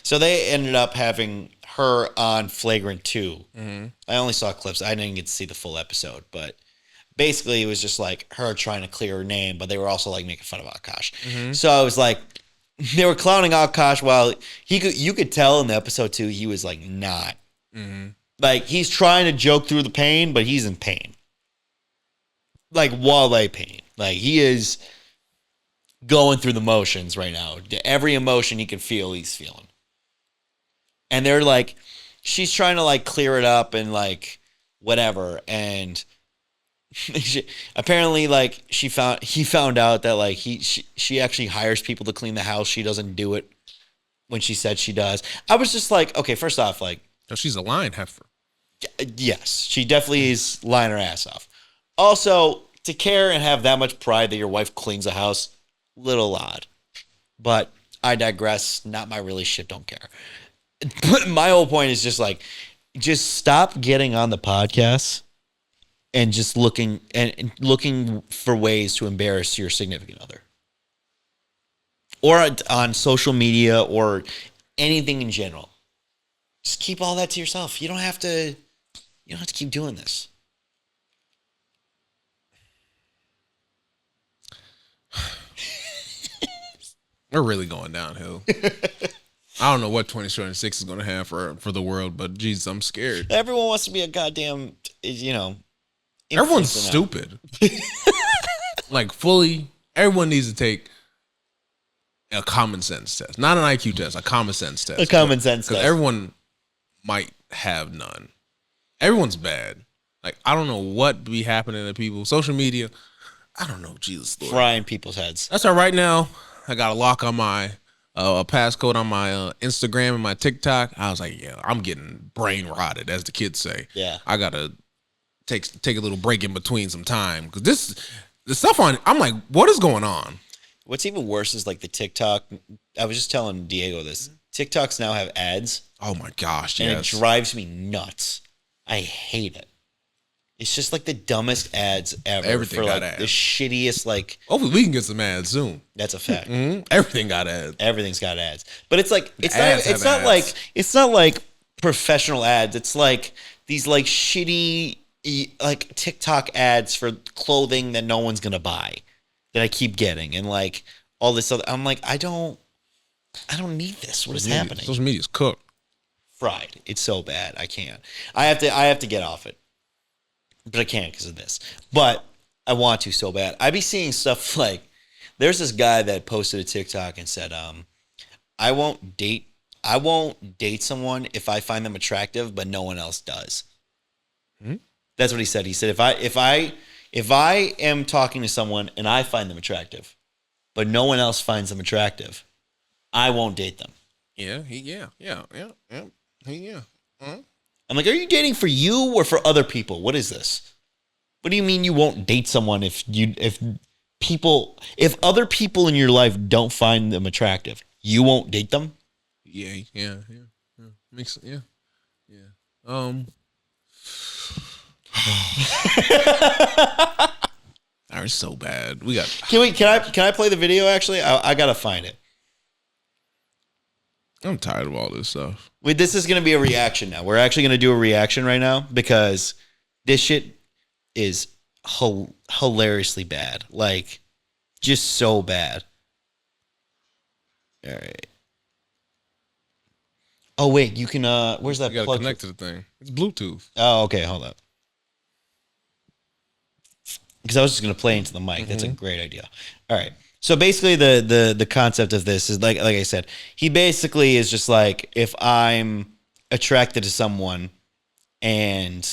So they ended up having her on Flagrant 2. I only saw clips. I didn't get to see the full episode, but basically it was just like her trying to clear her name, but they were also like making fun of Akash. So I was like, they were clowning Akash while you could tell in the episode 2 he was like not. Like he's trying to joke through the pain, but he's in pain. Like Wale pain. Like he is going through the motions right now. Every emotion he can feel, he's feeling. And they're like, she's trying to like clear it up and like whatever. And apparently like he found out that like she actually hires people to clean the house. She doesn't do it when she said she does. I was just like, okay, first off, like, no, she's a lying heifer. Yes, she definitely is lying her ass off. Also, to care and have that much pride that your wife cleans a house, little odd. But I digress. Not my really shit. Don't care. But my whole point is just like, just stop getting on the podcast and just looking for ways to embarrass your significant other, or on social media or anything in general. Just keep all that to yourself. You don't have to keep doing this. We're really going downhill. I don't know what 2026 is going to have for the world, but Jesus, I'm scared. Everyone wants to be a goddamn, everyone's stupid. Like fully, everyone needs to take a common sense test, not an IQ test, a common sense test. A common sense test. Because everyone might have none. Everyone's bad. Like, I don't know what be happening to people. Social media, I don't know. Jesus Lord. Frying people's heads. That's why right now, I got a lock on my, a passcode on my Instagram and my TikTok. I was like, yeah, I'm getting brain rotted, as the kids say. Yeah. I got to take a little break in between some time. Because the stuff on, I'm like, what is going on? What's even worse is like the TikTok. I was just telling Diego this. TikToks now have ads. Oh my gosh, and yes. It drives me nuts. I hate it. It's just like the dumbest ads ever. Everything for got like ads. The shittiest like. Hopefully we can get some ads soon. That's a fact. Everything got ads. Everything's got ads. But it's like it's not like professional ads. It's like these like shitty like TikTok ads for clothing that no one's gonna buy that I keep getting, and like all this other. I'm like, I don't need this. What is happening? Social media's cooked. Fried. It's so bad. I can't. I have to get off it. But I can't because of this. But I want to so bad. I be seeing stuff like, there's this guy that posted a TikTok and said, I won't date someone if I find them attractive, but no one else does. That's what he said. He said, if I If I am talking to someone and I find them attractive, but no one else finds them attractive, I won't date them. Yeah. I'm like, are you dating for you or for other people? What is this? What do you mean you won't date someone if other people in your life don't find them attractive? You won't date them? Yeah. Makes yeah. Are so bad. We got. Can I play the video? Actually, I gotta find it. I'm tired of all this stuff. Wait, this is gonna be a reaction now. We're actually gonna do a reaction right now because this shit is hilariously bad. Like, just so bad. All right. Oh wait, you can. Where's that You gotta plug? connect to the thing. It's Bluetooth. Oh, okay. Hold up. Because I was just gonna play into the mic. That's a great idea. All right. So basically, the concept of this is like I said, he basically is just like, if I'm attracted to someone, and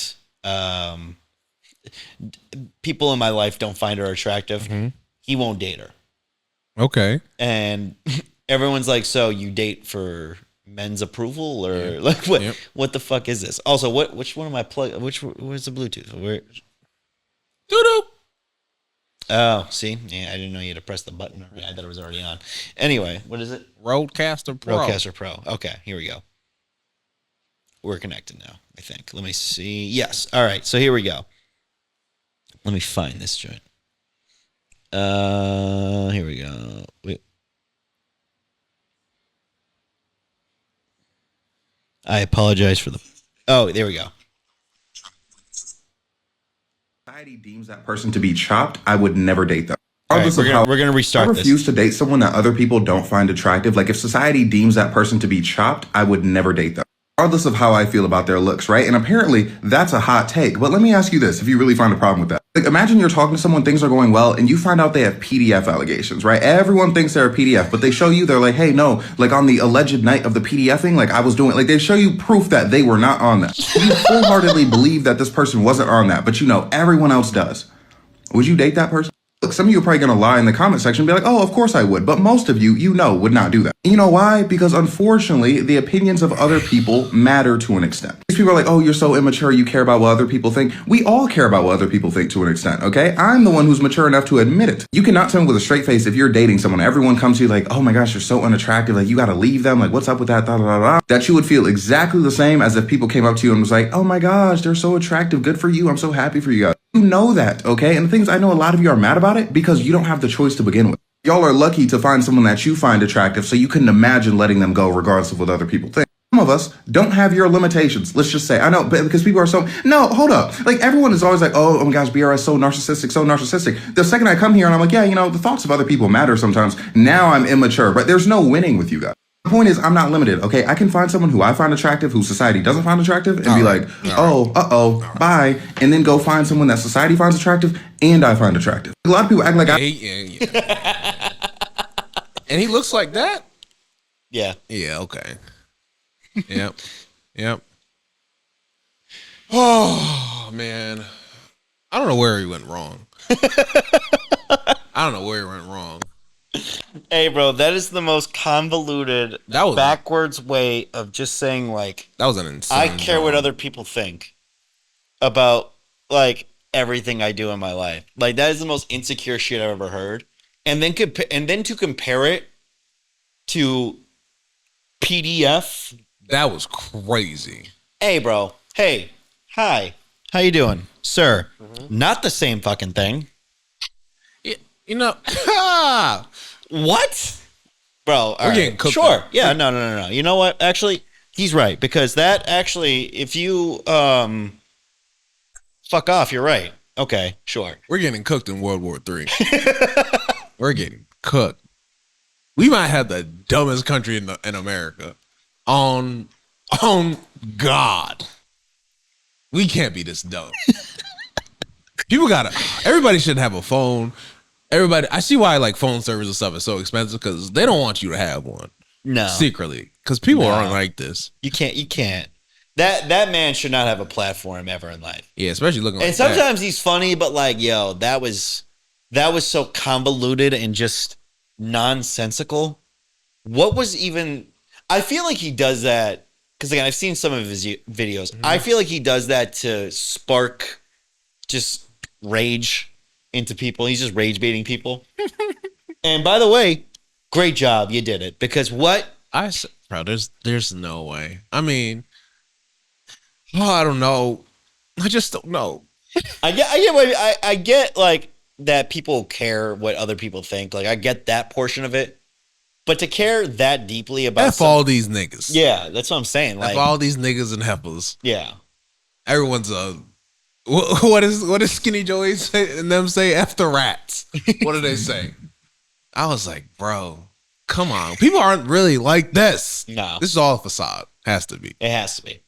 people in my life don't find her attractive, he won't date her. Okay. And everyone's like, so you date for men's approval or like what? Yep. What the fuck is this? Also, which one of my where's the Bluetooth? Where? Doo-doo. Oh, see, yeah, I didn't know you had to press the button. I thought it was already on. Anyway, what is it? Rodecaster Pro. Rodecaster Pro. Okay, here we go. We're connected now, I think. Let me see. Yes. All right. So here we go. Let me find this joint. Here we go. Wait. I apologize for the. Oh, there we go. Society deems that person to be chopped, I would never date them. All right, we're gonna restart I this. refuse to date someone that other people don't find attractive. Like, if society deems that person to be chopped, I would never date them, regardless of how I feel about their looks, right? And apparently that's a hot take. But let me ask you this, if you really find a problem with that. Like, imagine you're talking to someone, things are going well, and you find out they have PDF allegations, right? Everyone thinks they're a PDF, but they show you, they're like, hey, no, like on the alleged night of the PDFing, like I was doing, like they show you proof that they were not on that. You wholeheartedly believe that this person wasn't on that, but you know everyone else does. Would you date that person? Look, some of you are probably going to lie in the comment section and be like, oh, of course I would. But most of you, would not do that. And you know why? Because unfortunately, the opinions of other people matter to an extent. These people are like, oh, you're so immature. You care about what other people think. We all care about what other people think to an extent, okay? I'm the one who's mature enough to admit it. You cannot tell me with a straight face if you're dating someone, everyone comes to you like, oh my gosh, you're so unattractive. Like, you got to leave them. Like, what's up with that? Da, da, da, da. That you would feel exactly the same as if people came up to you and was like, oh my gosh, they're so attractive. Good for you. I'm so happy for you guys. You know that, okay? And the things, I know a lot of you are mad about it because you don't have the choice to begin with. Y'all are lucky to find someone that you find attractive, so you couldn't imagine letting them go regardless of what other people think. Some of us don't have your limitations. Let's just say, I know, but because people are so, no, hold up. Like, everyone is always like, oh my gosh, BRS so narcissistic, so narcissistic. The second I come here and I'm like, yeah, the thoughts of other people matter sometimes. Now I'm immature, but there's no winning with you guys. The point is, I'm not limited, okay? I can find someone who I find attractive, who society doesn't find attractive, and be like, oh, bye, and then go find someone that society finds attractive and I find attractive. A lot of people act like Yeah. And he looks like that? Yeah. Yeah, okay. Yep. Oh, man. I don't know where he went wrong. Hey, bro, that is the most convoluted, backwards way of just saying, like, that was an insane I care what other people think about, like, everything I do in my life. Like, that is the most insecure shit I've ever heard. And then to compare it to PDF. That was crazy. Hey, bro. Hey. Hi. How you doing? Sir. Not the same fucking thing. What? Bro, we're getting cooked. Sure. Yeah, no. You know what? Actually, he's right. Because that actually, if you fuck off, you're right. Okay, sure. We're getting cooked in World War III. We're getting cooked. We might have the dumbest country in America. On God. We can't be this dumb. Everybody should have a phone. Everybody, I see why like phone service and stuff is so expensive because they don't want you to have one. No. Secretly. Because people aren't like this. You can't. That man should not have a platform ever in life. Yeah, especially looking like And sometimes he's funny, but like, yo, that was so convoluted and just nonsensical. What was even? I feel like he does that because again, I've seen some of his videos. I feel like he does that to spark just rage into people. He's just rage baiting people. And by the way, great job, you did it. Because what? Bro, there's no way. I mean, I don't know. I just don't know. I get like that people care what other people think. Like I get that portion of it. But to care that deeply about all these niggas. Yeah, that's what I'm saying. Like all these niggas and heifers. Yeah. Everyone's what is Skinny Joey say and them say after rats? What do they say? I was like, bro, come on. People aren't really like this. No. This is all a facade. Has to be. It has to be.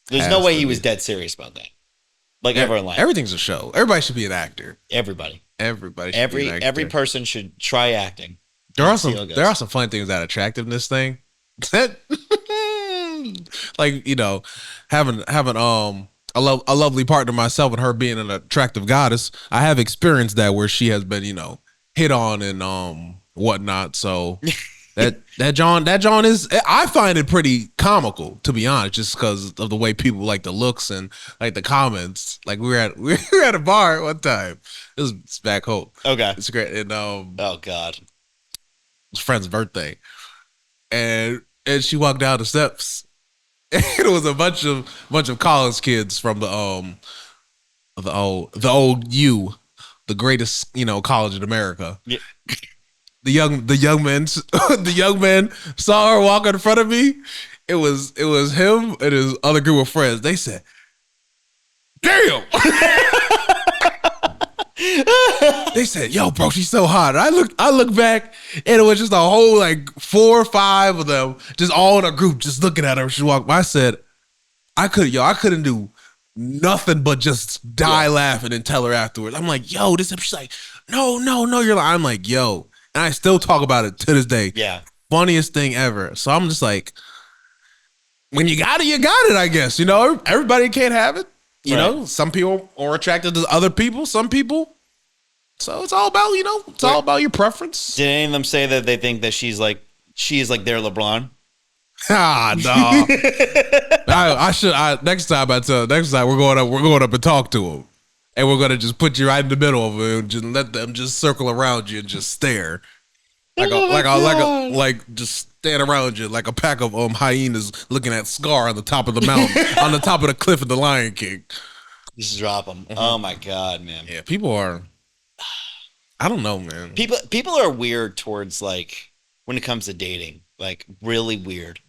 There's no way he was dead serious about that. Like everyone like everything's a show. Everybody should be an actor. Everybody should be an actor. Every person should try acting. There are some funny things that attractiveness thing. Like, you know, having a lovely partner myself and her being an attractive goddess. I have experienced that where she has been, you know, hit on and whatnot. So that John is, I find it pretty comical, to be honest, just because of the way people like the looks and like the comments. Like we were at a bar one time. It's back home. Okay, it's great. And oh god, his friend's birthday, and she walked down the steps. And it was a bunch of college kids from the old U, the greatest, you know, college in America. Yeah. The young men saw her walk in front of me. It was him and his other group of friends. They said, "Damn." They said, "Yo, bro, she's so hot." And I look back, and it was just a whole like 4 or 5 of them, just all in a group, just looking at her. She walked by. I said, I couldn't do nothing but just die laughing and tell her afterwards. I'm like, "Yo, this." She's like, "No, you're like." I'm like, "Yo," and I still talk about it to this day. Yeah, funniest thing ever. So I'm just like, when you got it, you got it. I guess, you know, everybody can't have it. You know, some people are attracted to other people, some people. So it's all about, you know, it's all about your preference. Did any of them say that they think that she is like their LeBron? No. Next time we're going up and talk to him. And we're gonna just put you right in the middle of it and just let them just circle around you and just stare. Like just stand around you like a pack of hyenas looking at Scar on the top of the mountain, on the top of the cliff of the Lion King. Just drop them. Mm-hmm. Oh my god, man. Yeah, people are. I don't know, man. People are weird towards like when it comes to dating, like really weird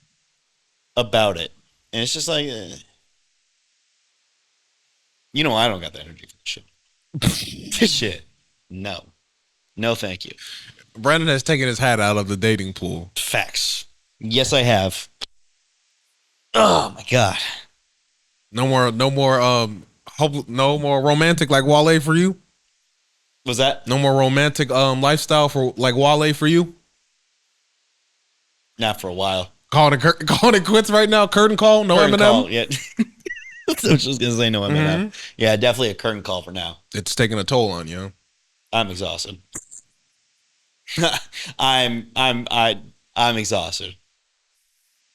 about it, and it's just like, you know, I don't got the energy for this shit. This shit, no, thank you. Brandon has taken his hat out of the dating pool. Facts. Yes, I have. Oh my god. No more romantic like Wale for you? Was that? No more romantic lifestyle for like Wale for you? Not for a while. Calling it quits right now? Curtain call? No curtain Eminem? Call, yeah. That's what I was just gonna say, no Eminem. Mm-hmm. Yeah, definitely a curtain call for now. It's taking a toll on you. I'm exhausted. I'm exhausted.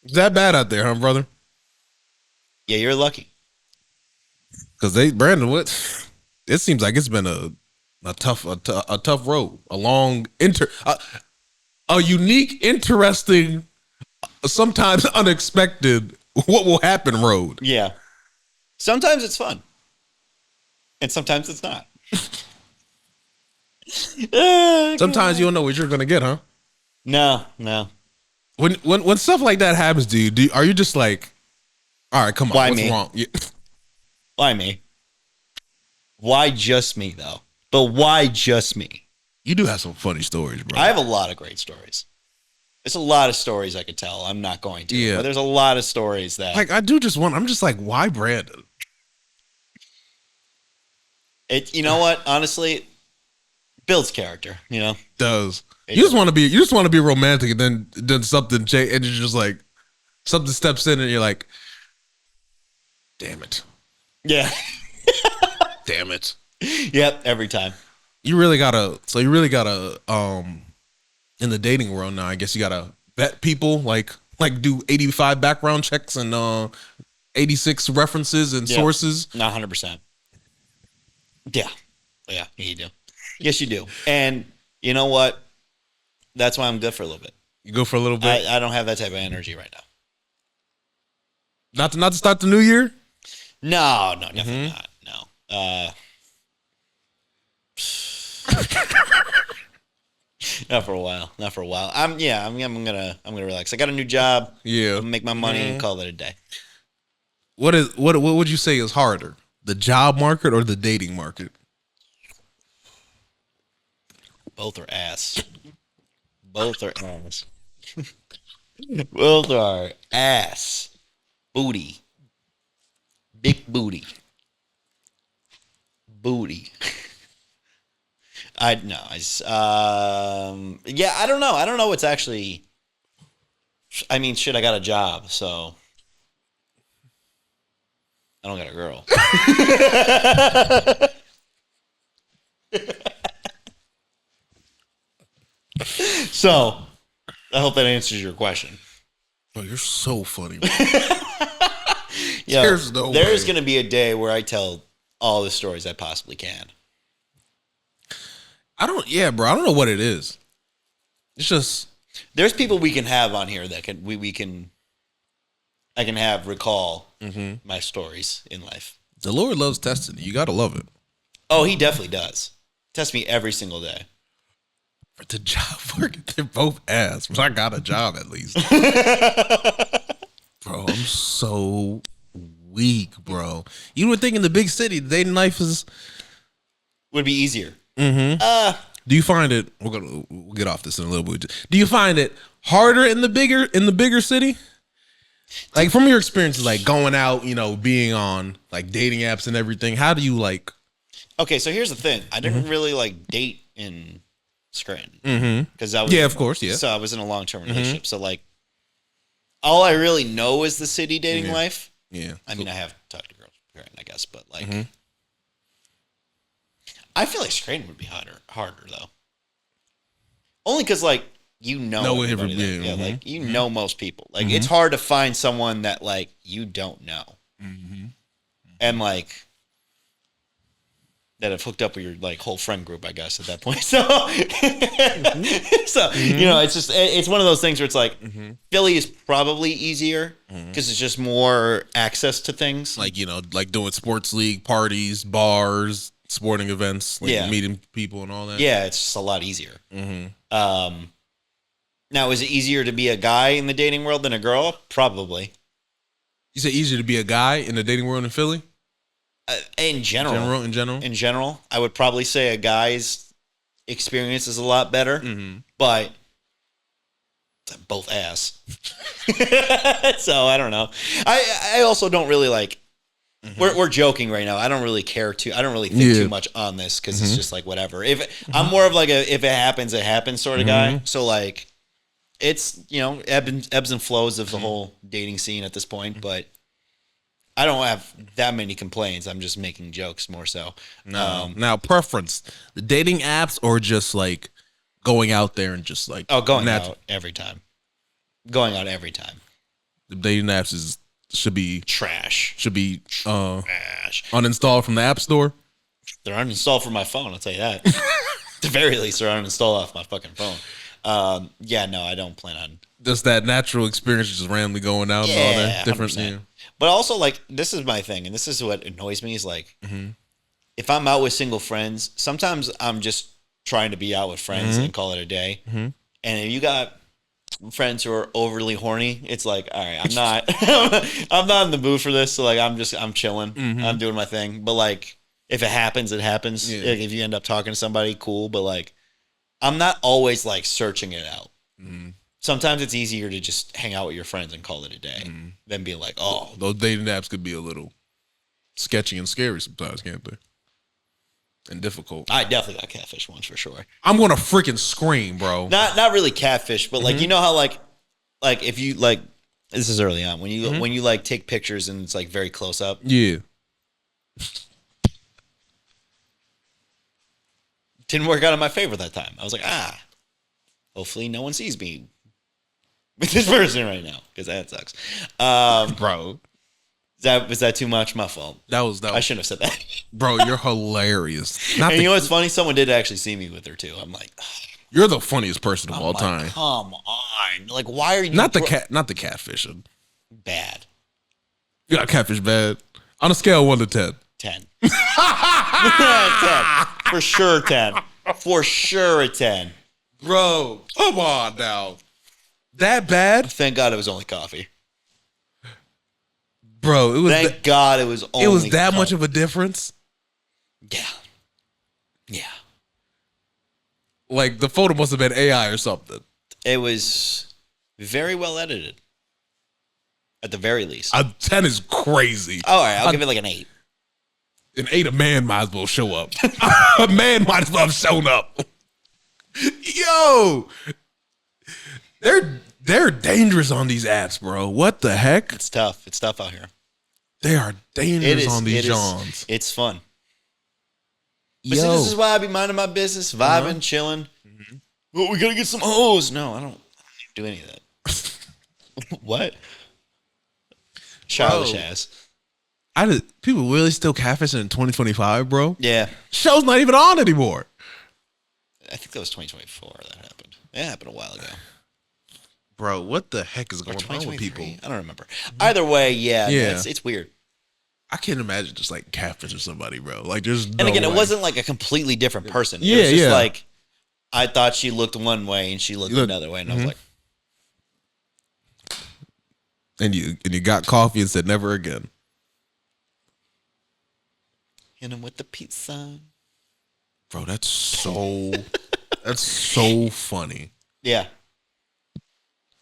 Is that bad out there, huh, brother? Yeah, you're lucky. Because Brandon, what? It seems like it's been a tough road, a long a unique, interesting, sometimes unexpected. What will happen road? Yeah. Sometimes it's fun, and sometimes it's not. Sometimes you don't know what you're gonna get, huh? No. When stuff like that happens to you, are you just like, all right, come on, what's wrong? Yeah. Why me? Why just me though? But why just me? You do have some funny stories, bro. I have a lot of great stories. There's a lot of stories I could tell. I'm not going to. Yeah. But there's a lot of stories that like I'm just like, why Brandon? You know what? Honestly, builds character, you know? Does. You just want to be romantic, and then something change, and you're just like, something steps in and you're like, Damn it. Yeah. Damn it. Yep. Every time. You really gotta in the dating world now, I guess you gotta vet people, like do 85 background checks and 86 references and sources. Not 100%. Yeah. Yeah, you do. Yes, you do. And you know what? That's why I'm good for a little bit. You go for a little bit? I don't have that type of energy right now. Not to start the new year? No, definitely not. No. Not for a while. I'm gonna relax. I got a new job. Yeah. I'm gonna make my money and call it a day. What would you say is harder? The job market or the dating market? Both are ass. Both are ass. Both are ass. Booty. Big booty. I don't know what's actually. I mean, shit, I got a job, so I don't got a girl. So, I hope that answers your question. Oh, you're so funny. Yeah, There's going to be a day where I tell all the stories I possibly can. Bro. I don't know what it is. It's just there's people we can have on here that I can have recall my stories in life. The Lord loves testing. You gotta love it. Oh, he definitely does. Test me every single day. For the job market, they're both ass. But I got a job at least. Bro, I'm so weak, bro. You would think in the big city, the dating life would be easier. Do you find it? We'll get off this in a little bit. Do you find it harder in the bigger city? Like from your experiences, like going out, being on like dating apps and everything. How do you like? Okay, so here's the thing. I didn't really like date in Scranton because I was of course, yeah. So I was in a long-term relationship. So like, all I really know is the city dating life. Yeah, I mean, I have talked to girls from Scranton, I guess, but like, I feel like Scranton would be harder though. Only because like everybody there. Like you know most people. Like it's hard to find someone that like you don't know, and like that have hooked up with your like whole friend group, I guess at that point. So, it's one of those things where it's like Philly is probably easier because it's just more access to things. Like like doing sports league parties, bars, sporting events, like meeting people and all that. Yeah, it's just a lot easier. Now, is it easier to be a guy in the dating world than a girl? Probably. You say easier to be a guy in the dating world in Philly? In general, I would probably say a guy's experience is a lot better, but both ass. So I don't know. I also don't really like. We're joking right now. I don't really care to. I don't really think too much on this because it's just like whatever. If I'm more of like if it happens, it happens sort of guy. So like, it's ebbs and flows of the whole dating scene at this point, but. I don't have that many complaints. I'm just making jokes more so. Now, preference, the dating apps or just like going out there and just like going out every time. Going out every time. The dating apps should be trash. Should be trash. Uninstalled from the App Store. They're uninstalled from my phone. I'll tell you that. At the very least, they're uninstalled off my fucking phone. No, I don't plan on. Just that natural experience, just randomly going out and all that different. Yeah. But also, like, this is my thing, and this is what annoys me is like, if I'm out with single friends, sometimes I'm just trying to be out with friends and call it a day. And if you got friends who are overly horny, it's like, all right, I'm not, I'm not in the mood for this. So like, I'm chilling, I'm doing my thing. But like, if it happens, it happens. Yeah. Like, if you end up talking to somebody, cool. But like, I'm not always like searching it out. Sometimes it's easier to just hang out with your friends and call it a day than be like, oh. Those dating apps could be a little sketchy and scary sometimes, can't they? And difficult. I definitely got catfish once for sure. I'm gonna freaking scream, bro. Not really catfish, but like you know how like if you like This is early on when you like take pictures and it's like very close up. Yeah. Didn't work out in my favor that time. I was like, hopefully no one sees me with this person right now because that sucks. Bro. Was that too much? My fault. That was I shouldn't have said that. Bro, you're hilarious. And you know what's funny? Someone did actually see me with her too. I'm like, you're the funniest person of all time. Come on. Like, why are you not the catfishing. Bad. You got catfish bad. On a scale of 1 to 10. 10. 10. For sure 10. For sure a 10. Bro, come on now. That bad? Thank God it was only coffee. Bro, it was Thank God it was only It was that coffee. much of a difference? Yeah. Yeah. Like the photo must have been AI or something. It was very well edited. At the very least. A 10 is crazy. All right, I'll give it like an 8. An 8, a man might as well show up. A man might as well have shown up. Yo, they're dangerous on these apps, bro. What the heck? It's tough. It's tough out here. They are dangerous on these Johns. It's fun. But see, this is why I be minding my business, vibing, chilling. Mm-hmm. Well, we gotta get some hoes. No, I don't do any of that. What? Childish ass. People really still catfishing in 2025, bro? Yeah. Show's not even on anymore. I think that was 2024 that happened. It happened a while ago. Bro, what the heck is going on with people? I don't remember. Either way, yeah. It's weird. I can't imagine just like catfishing somebody, bro. Like there's no And again, way. it wasn't like a completely different person. Yeah, it was just yeah. like I thought she looked one way and she looked another way. And I was like, and you got coffee and said never again. hit him with the pizza. Bro, that's so funny. Yeah.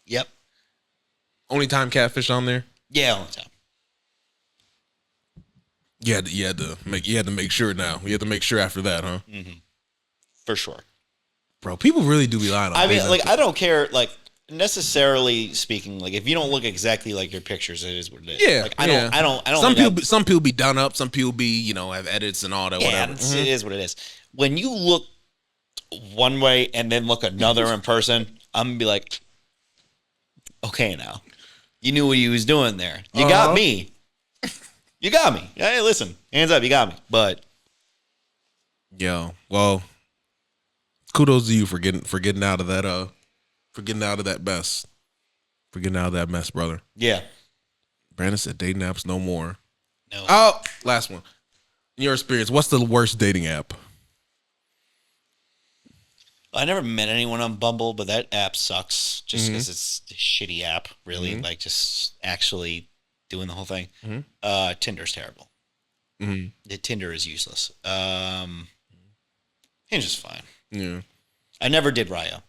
Yep. Only time catfish on there? Yeah, all the time. You had to make sure now. You had to make sure after that, huh? Mm-hmm. For sure. Bro, people really do be lying on I mean, like, I don't care, like, necessarily speaking, like, if you don't look exactly like your pictures, it is what it is. Yeah. Like, I don't some people be done up, some people be, have edits and all that, whatever. It is what it is. When you look one way and then look another in person, I'm gonna be like, okay, now. You knew what you was doing there. You got me. You got me. Hey, listen, hands up, you got me. But yo, well, kudos to you for getting out of that mess. For getting out of that mess, brother. yeah. Brandon said dating apps no more. No. Oh, last one. In your experience, what's the worst dating app? I never met anyone on Bumble, but that app sucks just because it's a shitty app, really. Like, just actually doing the whole thing. Tinder's terrible. Tinder is useless. Hinge is fine. Yeah. I never did Raya.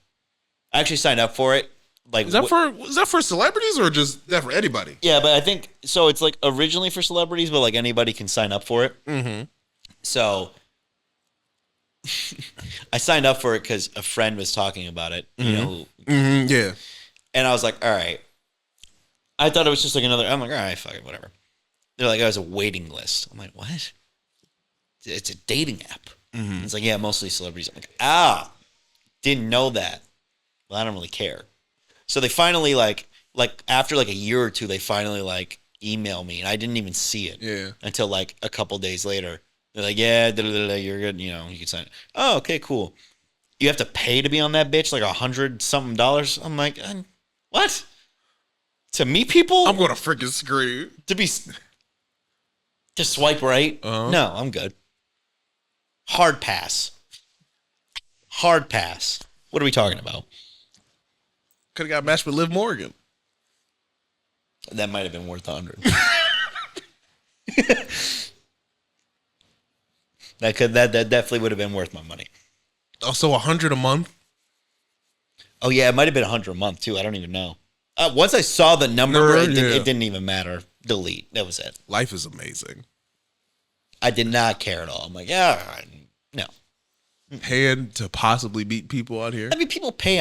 I actually signed up for it. Like, Is that for celebrities or just that for anybody? Yeah, but I think so. It's like originally for celebrities, but like anybody can sign up for it. So I signed up for it because a friend was talking about it. You know, Yeah. and I was like, all right. I thought it was just like another. I'm like, all right, fuck it, whatever. They're like, I was a waiting list. I'm like, what? It's a dating app. It's like, yeah, mostly celebrities. I'm like, didn't know that. Well, I don't really care. So they finally like after like a year or two, they finally like email me, and I didn't even see it until like a couple days later. They're like, yeah, you're good. You know, you can sign it. Oh, okay, cool. You have to pay to be on that bitch, like $100-something. I'm like, what? To meet people? I'm gonna freaking scream. To swipe right? No, I'm good. Hard pass. Hard pass. What are we talking about? Could have got matched with Liv Morgan. That might have been worth 100. That definitely would have been worth my money. Oh, so 100 a month? Oh yeah, it might have been 100 a month too. I don't even know. Once I saw the number, it didn't even matter. Delete. That was it. Life is amazing. I did not care at all. I'm like, yeah, no. Paying to possibly meet people out here. I mean, people pay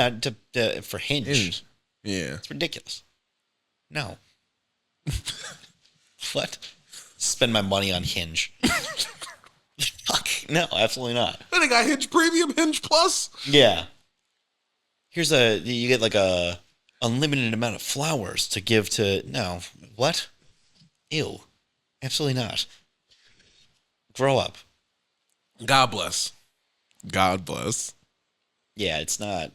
for Hinge. Yeah. It's ridiculous. No. What? Spend my money on Hinge. Fuck. No, absolutely not. Then they got Hinge Premium, Hinge Plus. Yeah. You get like a unlimited amount of flowers to give to. No. What? Ew. Absolutely not. Grow up. God bless. God bless. Yeah, it's not.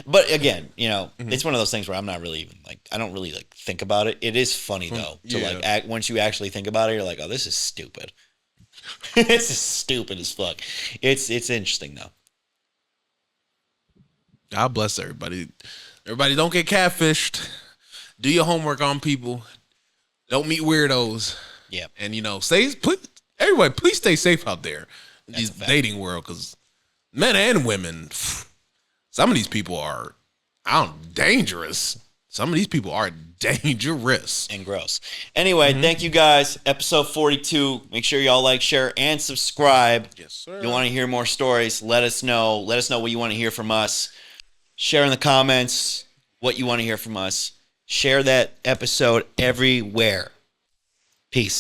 But again, it's one of those things where I'm not really even I don't really think about it. It is funny though to once you actually think about it, you're like, oh, this is stupid. This is stupid as fuck. It's interesting though. God bless everybody. Everybody, don't get catfished. Do your homework on people. Don't meet weirdos. Yeah, and everybody, please stay safe out there in this dating world, because men and women. Some of these people are, dangerous. Some of these people are dangerous. And gross. Anyway, thank you guys. Episode 42. Make sure y'all like, share, and subscribe. Yes, sir. If you want to hear more stories, let us know. Let us know what you want to hear from us. Share in the comments what you want to hear from us. Share that episode everywhere. Peace.